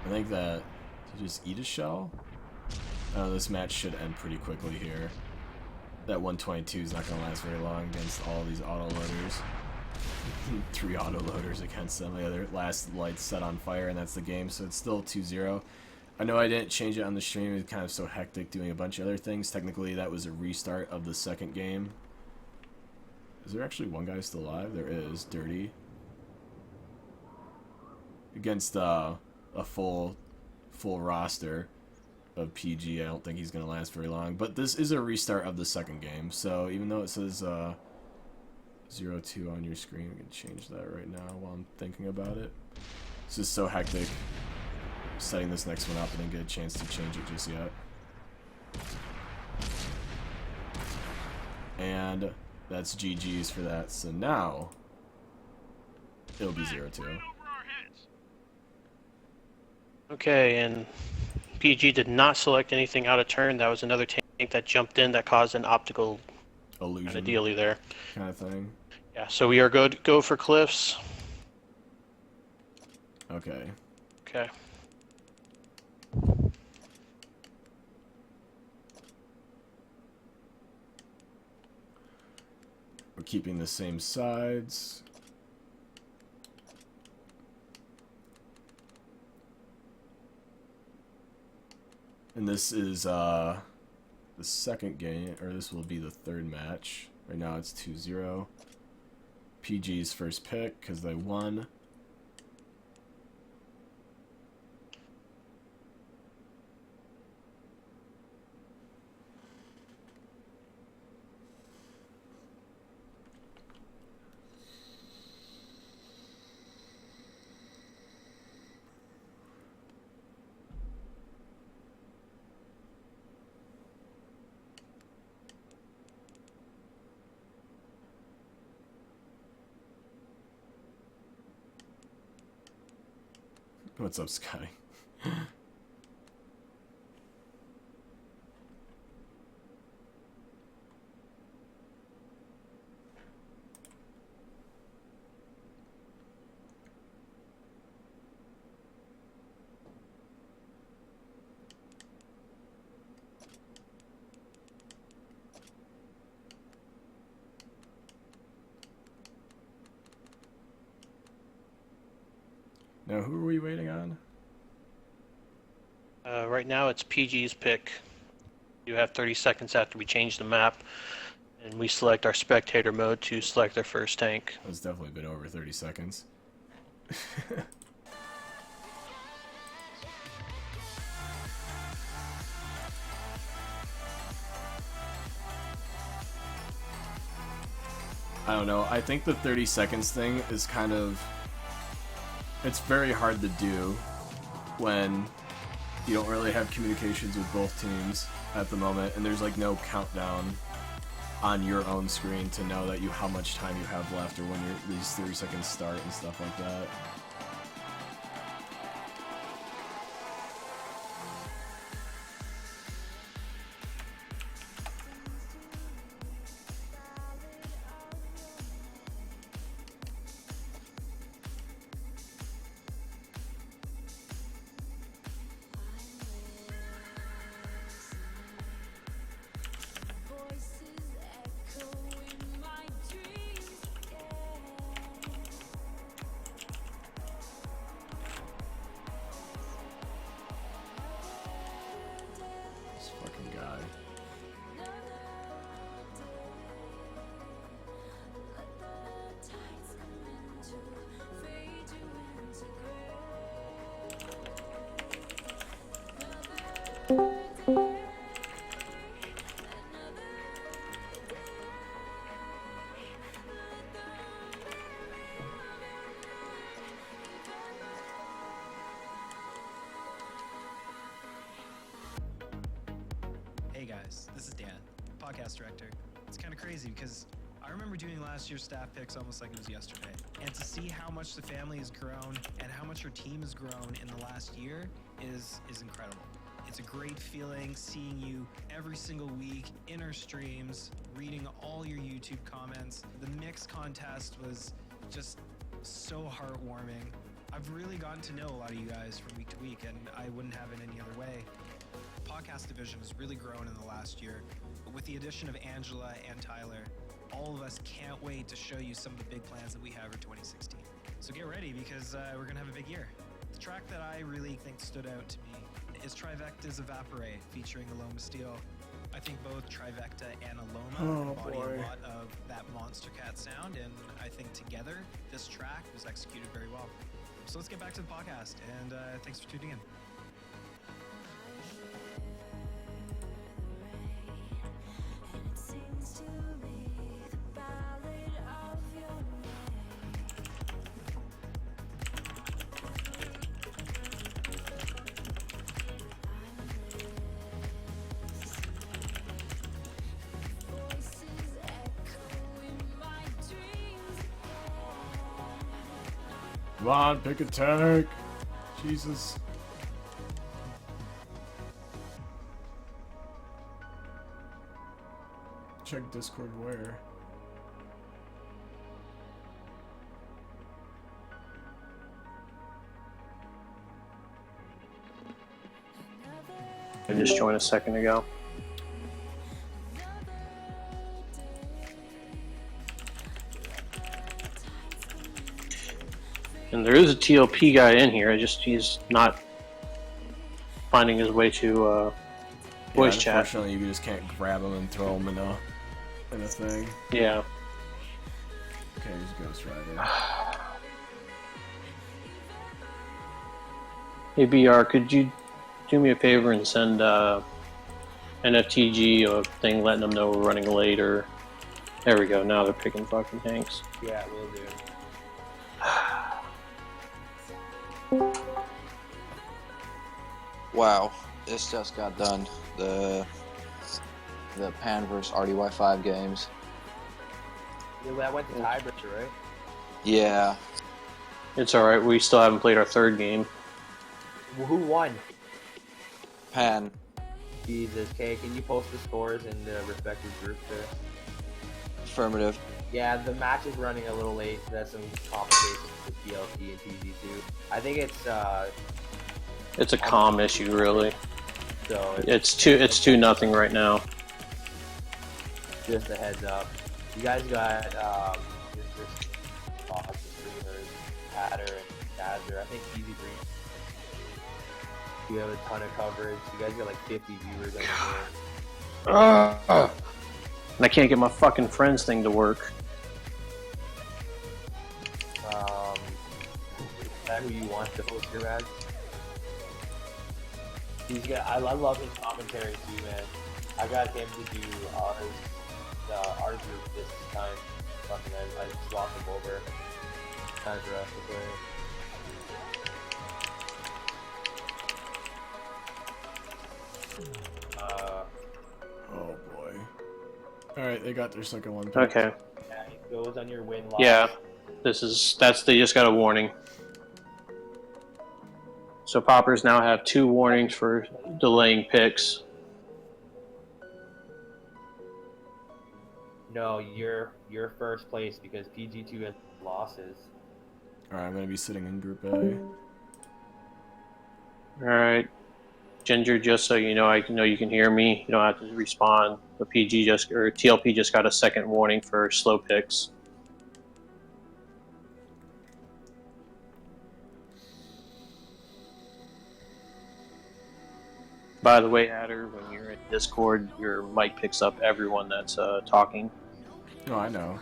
I think that, did you just eat a shell? This match should end pretty quickly here. That 122 is not going to last very long against all these autoloaders. 3 autoloaders against them. The other last light's set on fire, and that's the game, so it's still 2-0. I know I didn't change it on the stream. It was kind of so hectic doing a bunch of other things. Technically, that was a restart of the second game. Is there actually one guy still alive? There is. Dirty. Against a full roster of PG, I don't think he's going to last very long. But this is a restart of the second game, so even though it says 0-2 on your screen, we can change that right now while I'm thinking about it. It's just so hectic setting this next one up and didn't get a chance to change it just yet. And that's GG's for that, so now it'll be 0-2. Okay, and PG did not select anything out of turn. That was another tank that jumped in that caused an optical illusion kind of dealy there. Kind of thing. Yeah, so we are good. Go for cliffs. Okay. Okay. We're keeping the same sides. And this is the second game, or this will be the third match. Right now it's 2-0. PG's first pick because they won. What's up, Sky? Now, who are we waiting on? Right now, it's PG's pick. You have 30 seconds after we change the map, and we select our spectator mode to select their first tank. It's definitely been over 30 seconds. I don't know. I think the 30 seconds thing is kind of... It's very hard to do when you don't really have communications with both teams at the moment, and there's like no countdown on your own screen to know that how much time you have left or when these 30 seconds start and stuff like that. Hey guys, this is Dan, podcast director. It's kind of crazy because I remember doing last year's staff picks almost like it was yesterday. And to see how much the family has grown and how much your team has grown in the last year is incredible. It's a great feeling seeing you every single week in our streams, reading all your YouTube comments. The mix contest was just so heartwarming. I've really gotten to know a lot of you guys from week to week, and I wouldn't have it any other way. Podcast division has really grown in the last year, but with the addition of Angela and Tyler, all of us can't wait to show you some of the big plans that we have for 2016. So get ready because we're gonna have a big year. The track that I really think stood out to me is Trivecta's Evaporate featuring Aloma Steel. I think both Trivecta and Aloma embody a lot of that Monster Cat sound, and I think together this track was executed very well. So let's get back to the podcast, and thanks for tuning in. Come on, pick a tank. Jesus. Check Discord where. I just joined a second ago. And there is a TLP guy in here. He's not finding his way to voice chat. Unfortunately, you just can't grab him and throw him in a thing. Yeah. Okay, here's Ghost Rider. Hey BR, could you do me a favor and send NFTG a thing letting them know we're running late? Or there we go. Now they're picking fucking tanks. Yeah, we'll do. Wow, this just got done. The Pan vs RDY5 games. Yeah, that went to tiebreaker, right? Yeah. It's alright, we still haven't played our third game. Well, who won? Pan. Jesus, okay, can you post the scores in the respective groups there? Affirmative. Yeah, the match is running a little late. That's some complications with TLP and PG2. I think it's a comm issue, really. So it's 2-0 right now. Just a heads up. You guys got just streamers, Hatter and Daz I think PG3. You have a ton of coverage. You guys got like 50 viewers on your game. And I can't get my fucking friends thing to work. Is that who you want to host your match? I love his commentary too, man. I got him to do our group this time. Fucking, I swapped him over. Kind of drastically. Oh boy. Alright, they got their second one. Okay. Yeah, it goes on your win loss. Yeah. They just got a warning. So Poppers now have 2 warnings for delaying picks. No, you're first place because PG2 has losses. Alright, I'm gonna be sitting in Group A. Alright. Ginger, just so you know, I know you can hear me. You don't have to respond. But TLP just got a second warning for slow picks. By the way, Adder, when you're in Discord, your mic picks up everyone that's talking. Oh, I know.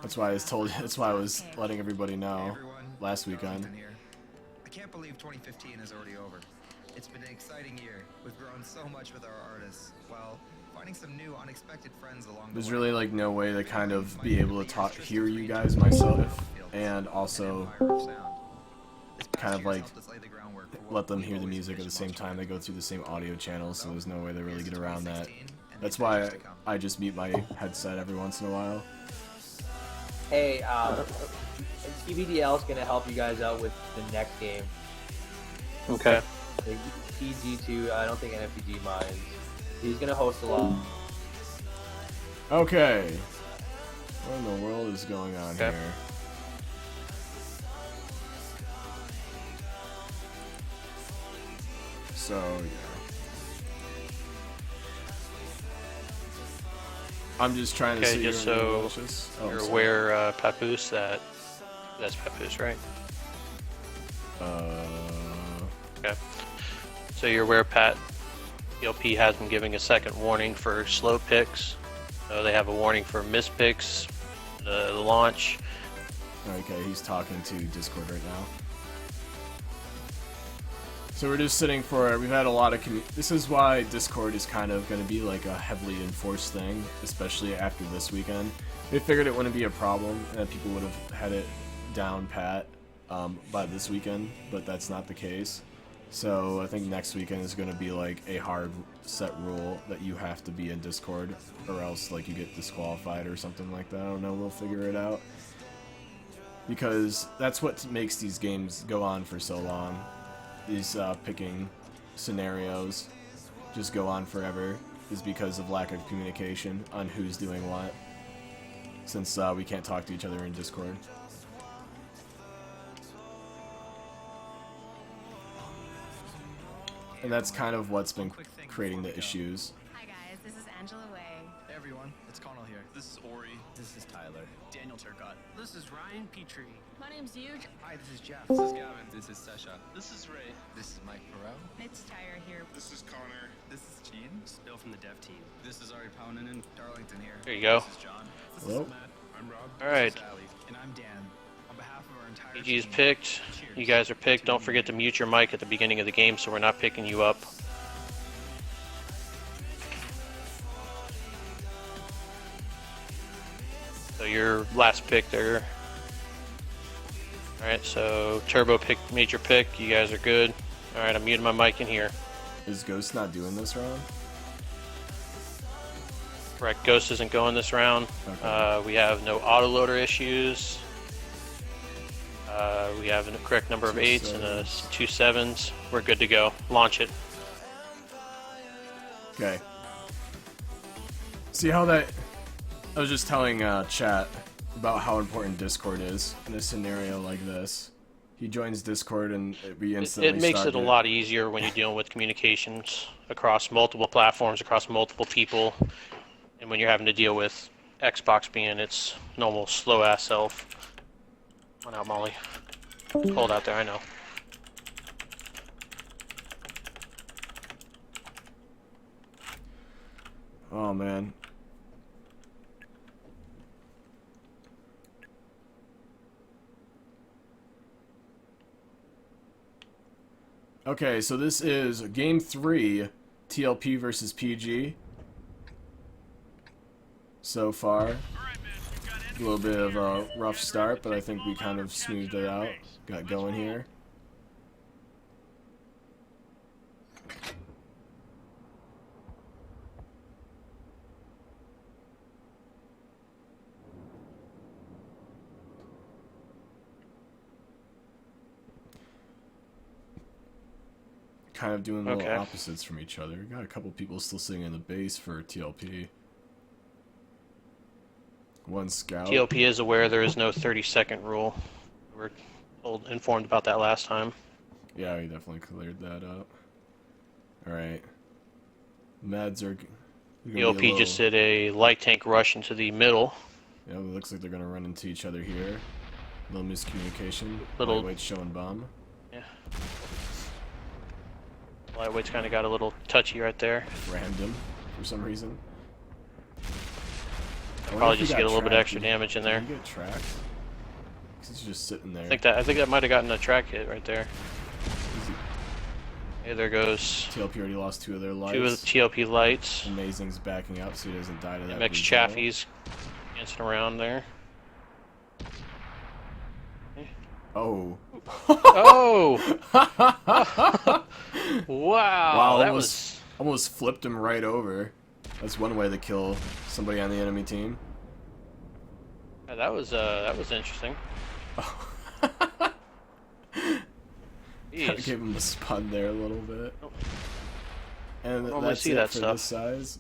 That's why That's why I was letting everybody know last weekend. I can't believe 2015 is already over. It's been an exciting year. We've grown so much with our artists, while finding some new, unexpected friends along the way. There's really like no way to kind of be able to hear you guys myself, and also kind of like let them hear the music at the same time. They go through the same audio channels, so there's no way to really get around that. That's why I just mute my headset every once in a while. Hey, TBDL is gonna help you guys out with the next game. Okay. PG2, I don't think NFPG minds. He's gonna host a lot. Okay. What in the world is going on here? So, yeah. I'm just trying to see just so you're aware, Papoose, that's Papoose, right? Okay. So you're aware, Pat, TLP has been giving a second warning for slow picks. So they have a warning for missed picks, the launch. Okay, he's talking to Discord right now. So we're just sitting for, we've had a lot of, this is why Discord is kind of going to be like a heavily enforced thing, especially after this weekend. They figured it wouldn't be a problem and that people would have had it down pat by this weekend, but that's not the case. So I think next weekend is going to be like a hard set rule that you have to be in Discord or else like you get disqualified or something like that. I don't know, we'll figure it out. Because that's what makes these games go on for so long. These picking scenarios just go on forever is because of lack of communication on who's doing what, since we can't talk to each other in Discord. And that's kind of what's been creating the issues. Hi guys, this is Angela Way. Hey everyone, it's Connell here. This is Ori. This is Tyler. Daniel Turcott. This is Ryan Petrie. My name's Huge. Hi, this is Jeff. This is Gavin. This is Sesha. This is Ray. This is Mike Perot. It's Tyra here. This is Connor. This is Gene. This is Bill from the dev team. This is Ari Paunanen. Darlington here. There you go. This is John. This Hello? is Matt. I'm Rob. Alright. This is Ali. And I'm Dan. On behalf of our entire PG is team, picked. cheers. You guys are picked. Don't forget to mute your mic at the beginning of the game so we're not picking you up. So your last pick there. Alright, so Turbo made your pick. You guys are good. Alright, I'm muting my mic in here. Is Ghost not doing this round? Correct, Ghost isn't going this round. Okay. We have no autoloader issues. We have the correct number of 8s and 2 7s. We're good to go. Launch it. Okay. See how that... I was just telling chat about how important Discord is in a scenario like this. He joins Discord and we instantly It makes it a lot easier when you're dealing with communications across multiple platforms, across multiple people, and when you're having to deal with Xbox being its normal slow-ass self. Come on out, Molly. It's cold out there, I know. Oh man. Okay, so this is game 3, TLP versus PG. So far, a little bit of a rough start, but I think we kind of smoothed it out. Got going here. Kind of doing little opposites from each other. Got a couple people still sitting in the base for TLP. One scout. TLP is aware there is no 30-second rule. We were informed about that last time. Yeah, he definitely cleared that up. Alright. Meds are... TLP just did a light tank rush into the middle. Yeah, it looks like they're going to run into each other here. A little miscommunication. Lightweight showing bomb. Yeah. Lightweight's kind of got a little touchy right there. Rammed him for some reason. Probably just get a little bit extra damage in there. Did he get tracked? He's just sitting there. I think that might have gotten a track hit right there. Hey, there goes. TLP already lost 2 of their lights. 2 of the TLP lights. Amazing's backing up so he doesn't die to that. MX Chaffee's dancing around there. Oh. Oh! Wow, that was... Almost flipped him right over. That's one way to kill somebody on the enemy team. Yeah, that was interesting. Kind of gave him the spun there a little bit. And that's it for this size.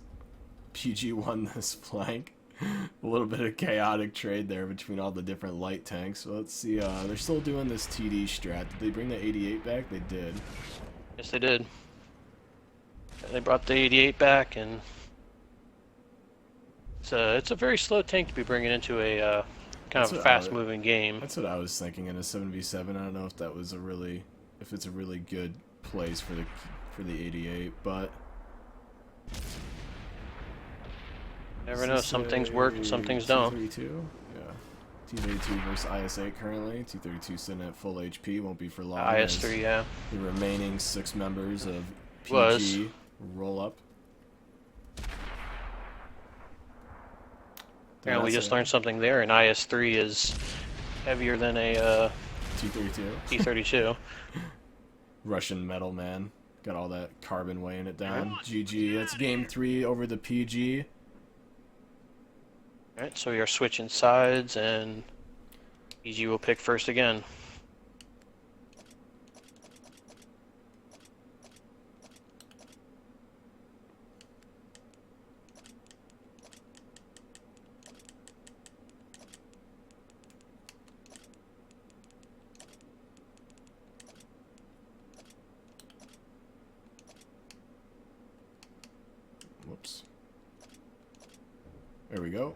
PG won this flank. A little bit of chaotic trade there between all the different light tanks. So let's see, they're still doing this TD strat. Did they bring the 88 back? They did. Yes, they did. They brought the 88 back, and it's a very slow tank to be bringing into a kind of fast-moving game. That's what I was thinking in a 7v7. I don't know if that was if it's a really good place for the 88, but never know. Some things work and some things don't. T32? Yeah. T32 versus IS8 currently. T32 sitting at full HP. Won't be for long. IS3, yeah. The remaining 6 members of PG roll up. Apparently, we just learned something there, and IS3 is heavier than a T32. T32. Russian metal man. Got all that carbon weighing it down. GG. That's game 3 over the PG. Alright, so we are switching sides, and PG will pick first again. Whoops. There we go.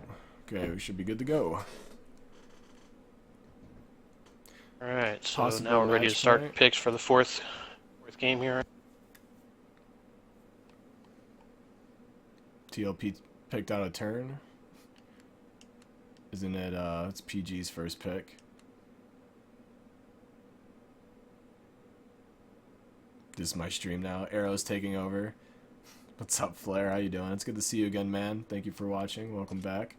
Okay, we should be good to go. Alright, so now we're ready to start picks for the fourth game here. TLP picked out a turn. Isn't it, it's PG's first pick. This is my stream now. Arrow's taking over. What's up, Flair? How you doing? It's good to see you again, man. Thank you for watching. Welcome back.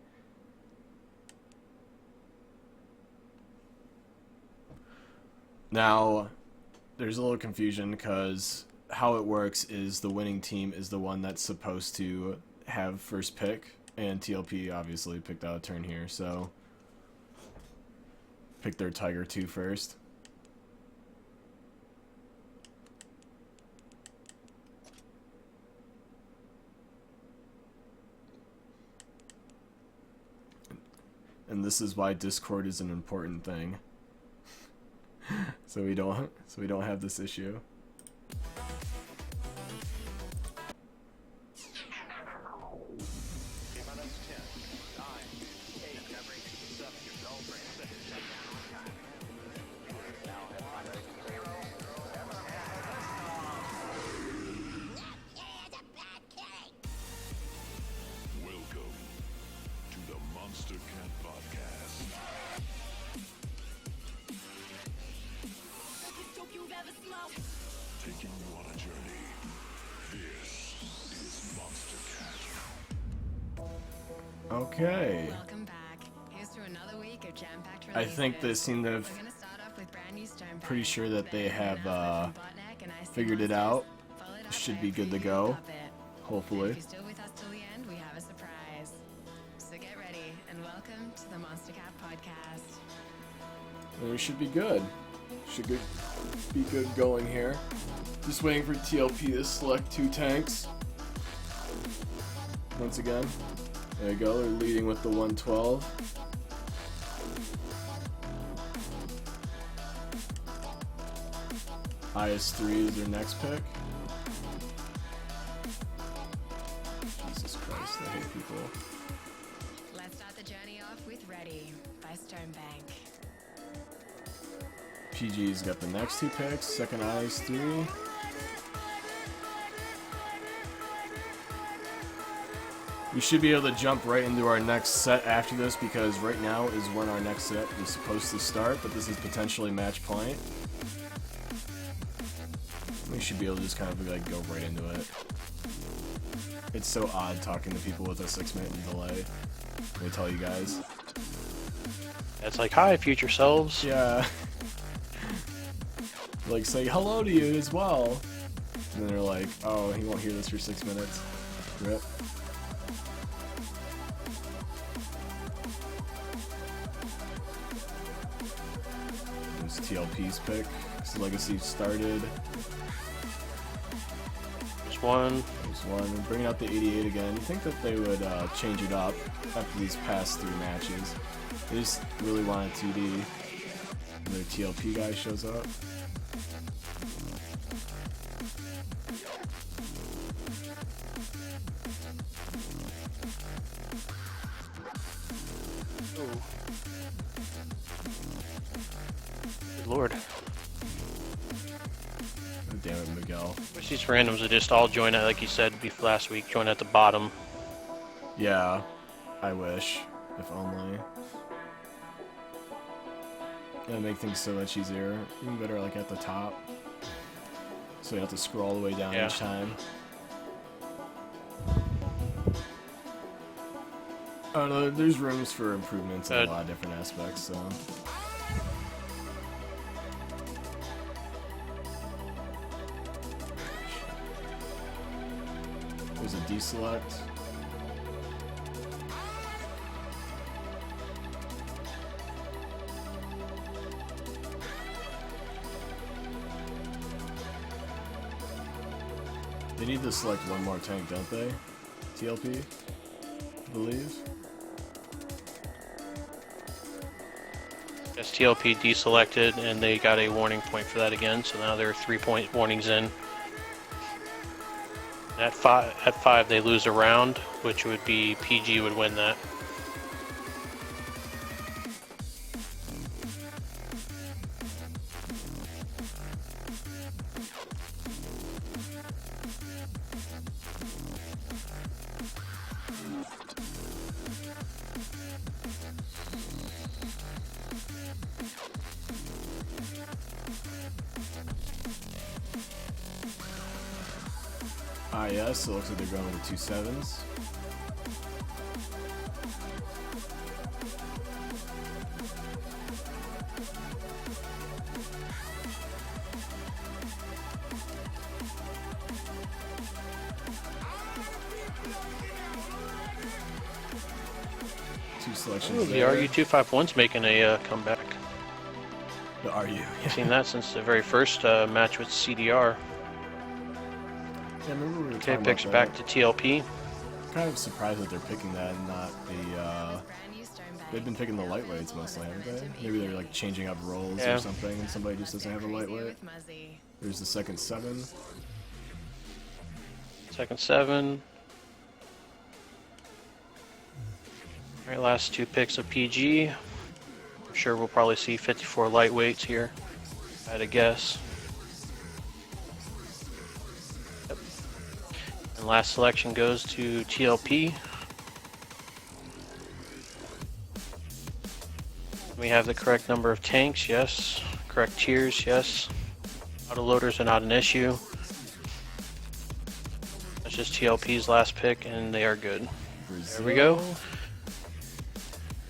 Now, there's a little confusion because how it works is the winning team is the one that's supposed to have first pick, and TLP obviously picked out a turn here, so pick their Tiger 2 first. And this is why Discord is an important thing. so we don't have this issue. Okay. Welcome back. Here's to another week of jam-packed I releases. think they seem to have We're gonna start off with brand new Stone pretty Bank, sure that they then have announcement from Botneck and Icy figured it Monsters, out. followed up Should by be a good to preview go. of Puppet. And Hopefully. if you're still with us till the end, we have a surprise. So get ready and welcome to the Monster Cat Podcast. We should be good. Should be good going here. Just waiting for TLP to select 2 tanks. Once again. There you go, they're leading with the 112. IS-3 is their next pick. Jesus Christ, I hate people. Let's start the journey off with Ready by Stone Bank. PG's got the next 2 picks, second IS-3. We should be able to jump right into our next set after this because right now is when our next set is supposed to start, but this is potentially match point. We should be able to just kind of like go right into it. It's so odd talking to people with a 6-minute delay. Let me tell you guys. It's like, hi, future selves. Yeah. Like say hello to you as well. And then they're like, oh, he won't hear this for 6 minutes. Rip. There's TLP's pick. His legacy started. There's one. There's one. We're bringing out the 88 again. You think that they would change it up after these past 3 matches. They just really wanted 2D. And their TLP guy shows up. Good lord. Oh, damn it, Miguel. Wish these randoms would just all join at, like you said last week, join at the bottom. Yeah, I wish. If only. It'll make things so much easier. Even better, like at the top. So you have to scroll all the way down each time. I don't know, there's rooms for improvements in a lot of different aspects, so. There's a deselect. They need to select one more tank, don't they? TLP, I believe. Yes, TLP deselected, and they got a warning point for that again, so now they're 3-point warnings in. At five, they lose a round, which would be PG would win that. IS, so it looks like they're going with the 2 7s. Two selections. Ooh, the RU-251's making a comeback. The RU. I've seen that since the very first match with CDR. Yeah, I remember we were Okay, talking picks about back that. to TLP. Kind of surprised that they're picking that and not the, they've been picking the lightweights mostly, haven't they? Maybe they're like changing up roles or something and somebody just doesn't have a lightweight. There's the second 7. Second 7. Alright, last 2 picks of PG. I'm sure we'll probably see 54 lightweights here. I had a guess. Yep. And last selection goes to TLP. We have the correct number of tanks, yes. Correct tiers, yes. Autoloaders are not an issue. That's just TLP's last pick, and they are good. There we go.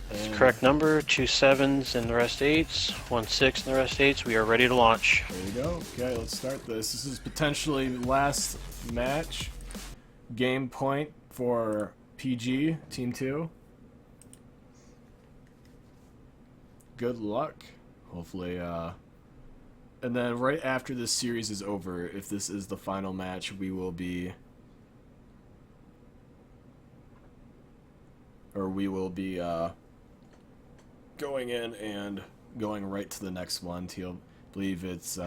That's the correct number. 2 7s and the rest 8s. 1 6 and the rest 8s. We are ready to launch. There you go. Okay, let's start this. This is potentially last match. Game point for PG, Team 2. Good luck. Hopefully, and then right after this series is over, if this is the final match, we will be... going in and going right to the next one. I believe it's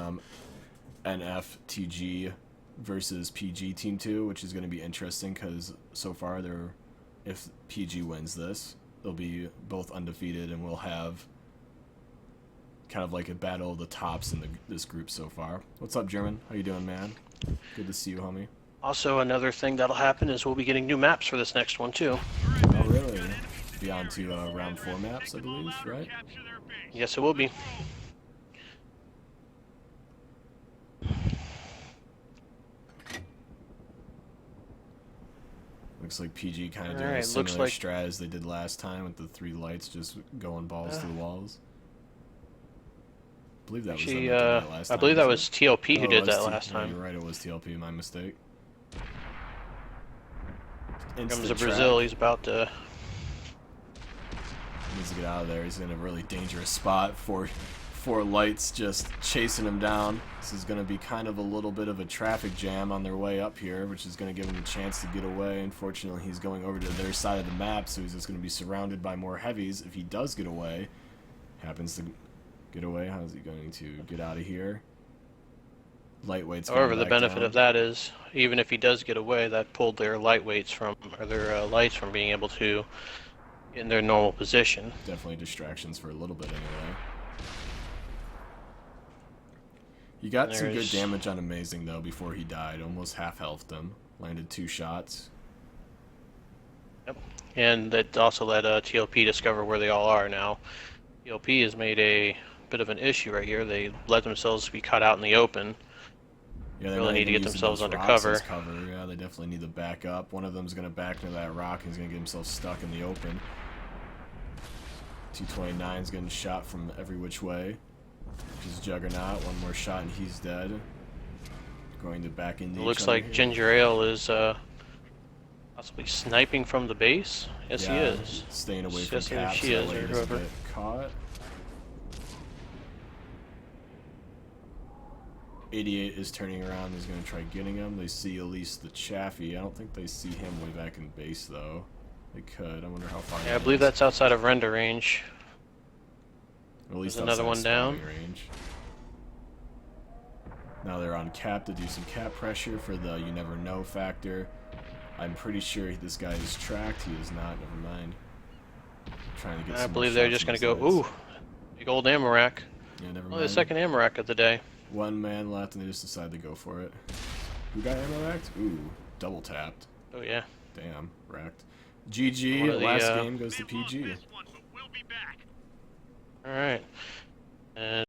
NFTG versus PG Team 2, which is going to be interesting because so far if PG wins this, they'll be both undefeated and we'll have kind of like a battle of the tops in this group so far. What's up, German? How you doing, man? Good to see you, homie. Also, another thing that'll happen is we'll be getting new maps for this next one, too. Oh, really? Be on to round 4 maps, I believe, right? Yes, it will be. Looks like PG kind of doing a similar strat as they did last time with the 3 lights just going balls to the walls. I believe that was them that did that last time. I believe that was TLP who did that last time. You're right, it was TLP, my mistake. Here comes the Brazil, he's about to... He needs to get out of there. He's in a really dangerous spot. 4 lights just chasing him down. This is going to be kind of a little bit of a traffic jam on their way up here, which is going to give him a chance to get away. Unfortunately, he's going over to their side of the map, so he's just going to be surrounded by more heavies. If he does get away, happens to get away, how is he going to get out of here? Lightweight's However, the benefit of that is, even if he does get away, that pulled their lightweights from, or their lights from being able to get in their normal position. Definitely distractions for a little bit anyway. You got some good damage on Amazing though before he died. Almost half healthed him. Landed 2 shots. Yep. And that also let TLP discover where they all are now. TLP has made a bit of an issue right here. They let themselves be caught out in the open. Yeah, they really need to get themselves under cover. Yeah, they definitely need to back up. One of them's going to back into that rock and he's going to get himself stuck in the open. 229's getting shot from every which way. Which is Juggernaut. One more shot and he's dead. Going to back into It looks like Ginger Ale is possibly sniping from the base. Yes, he is. Staying away from Caps. She is, or whoever. Get caught. 88 is turning around. He's going to try getting him. They see at least the Chaffee. I don't think they see him way back in base, though. They could. I wonder how far. Yeah, I believe that's outside of render range. Or at least there's another one down. Range. Now they're on cap to do some cap pressure for the you never know factor. I'm pretty sure this guy is tracked. He is not. Never mind. Trying to get. I believe they're just going to go. Ooh, big old ammo rack. Yeah, never mind. Only the second ammo rack of the day. 1 man left, and they just decided to go for it. Who got ammo racked? Ooh, double tapped. Oh yeah. Damn, racked. GG. Last game goes to PG. All right. And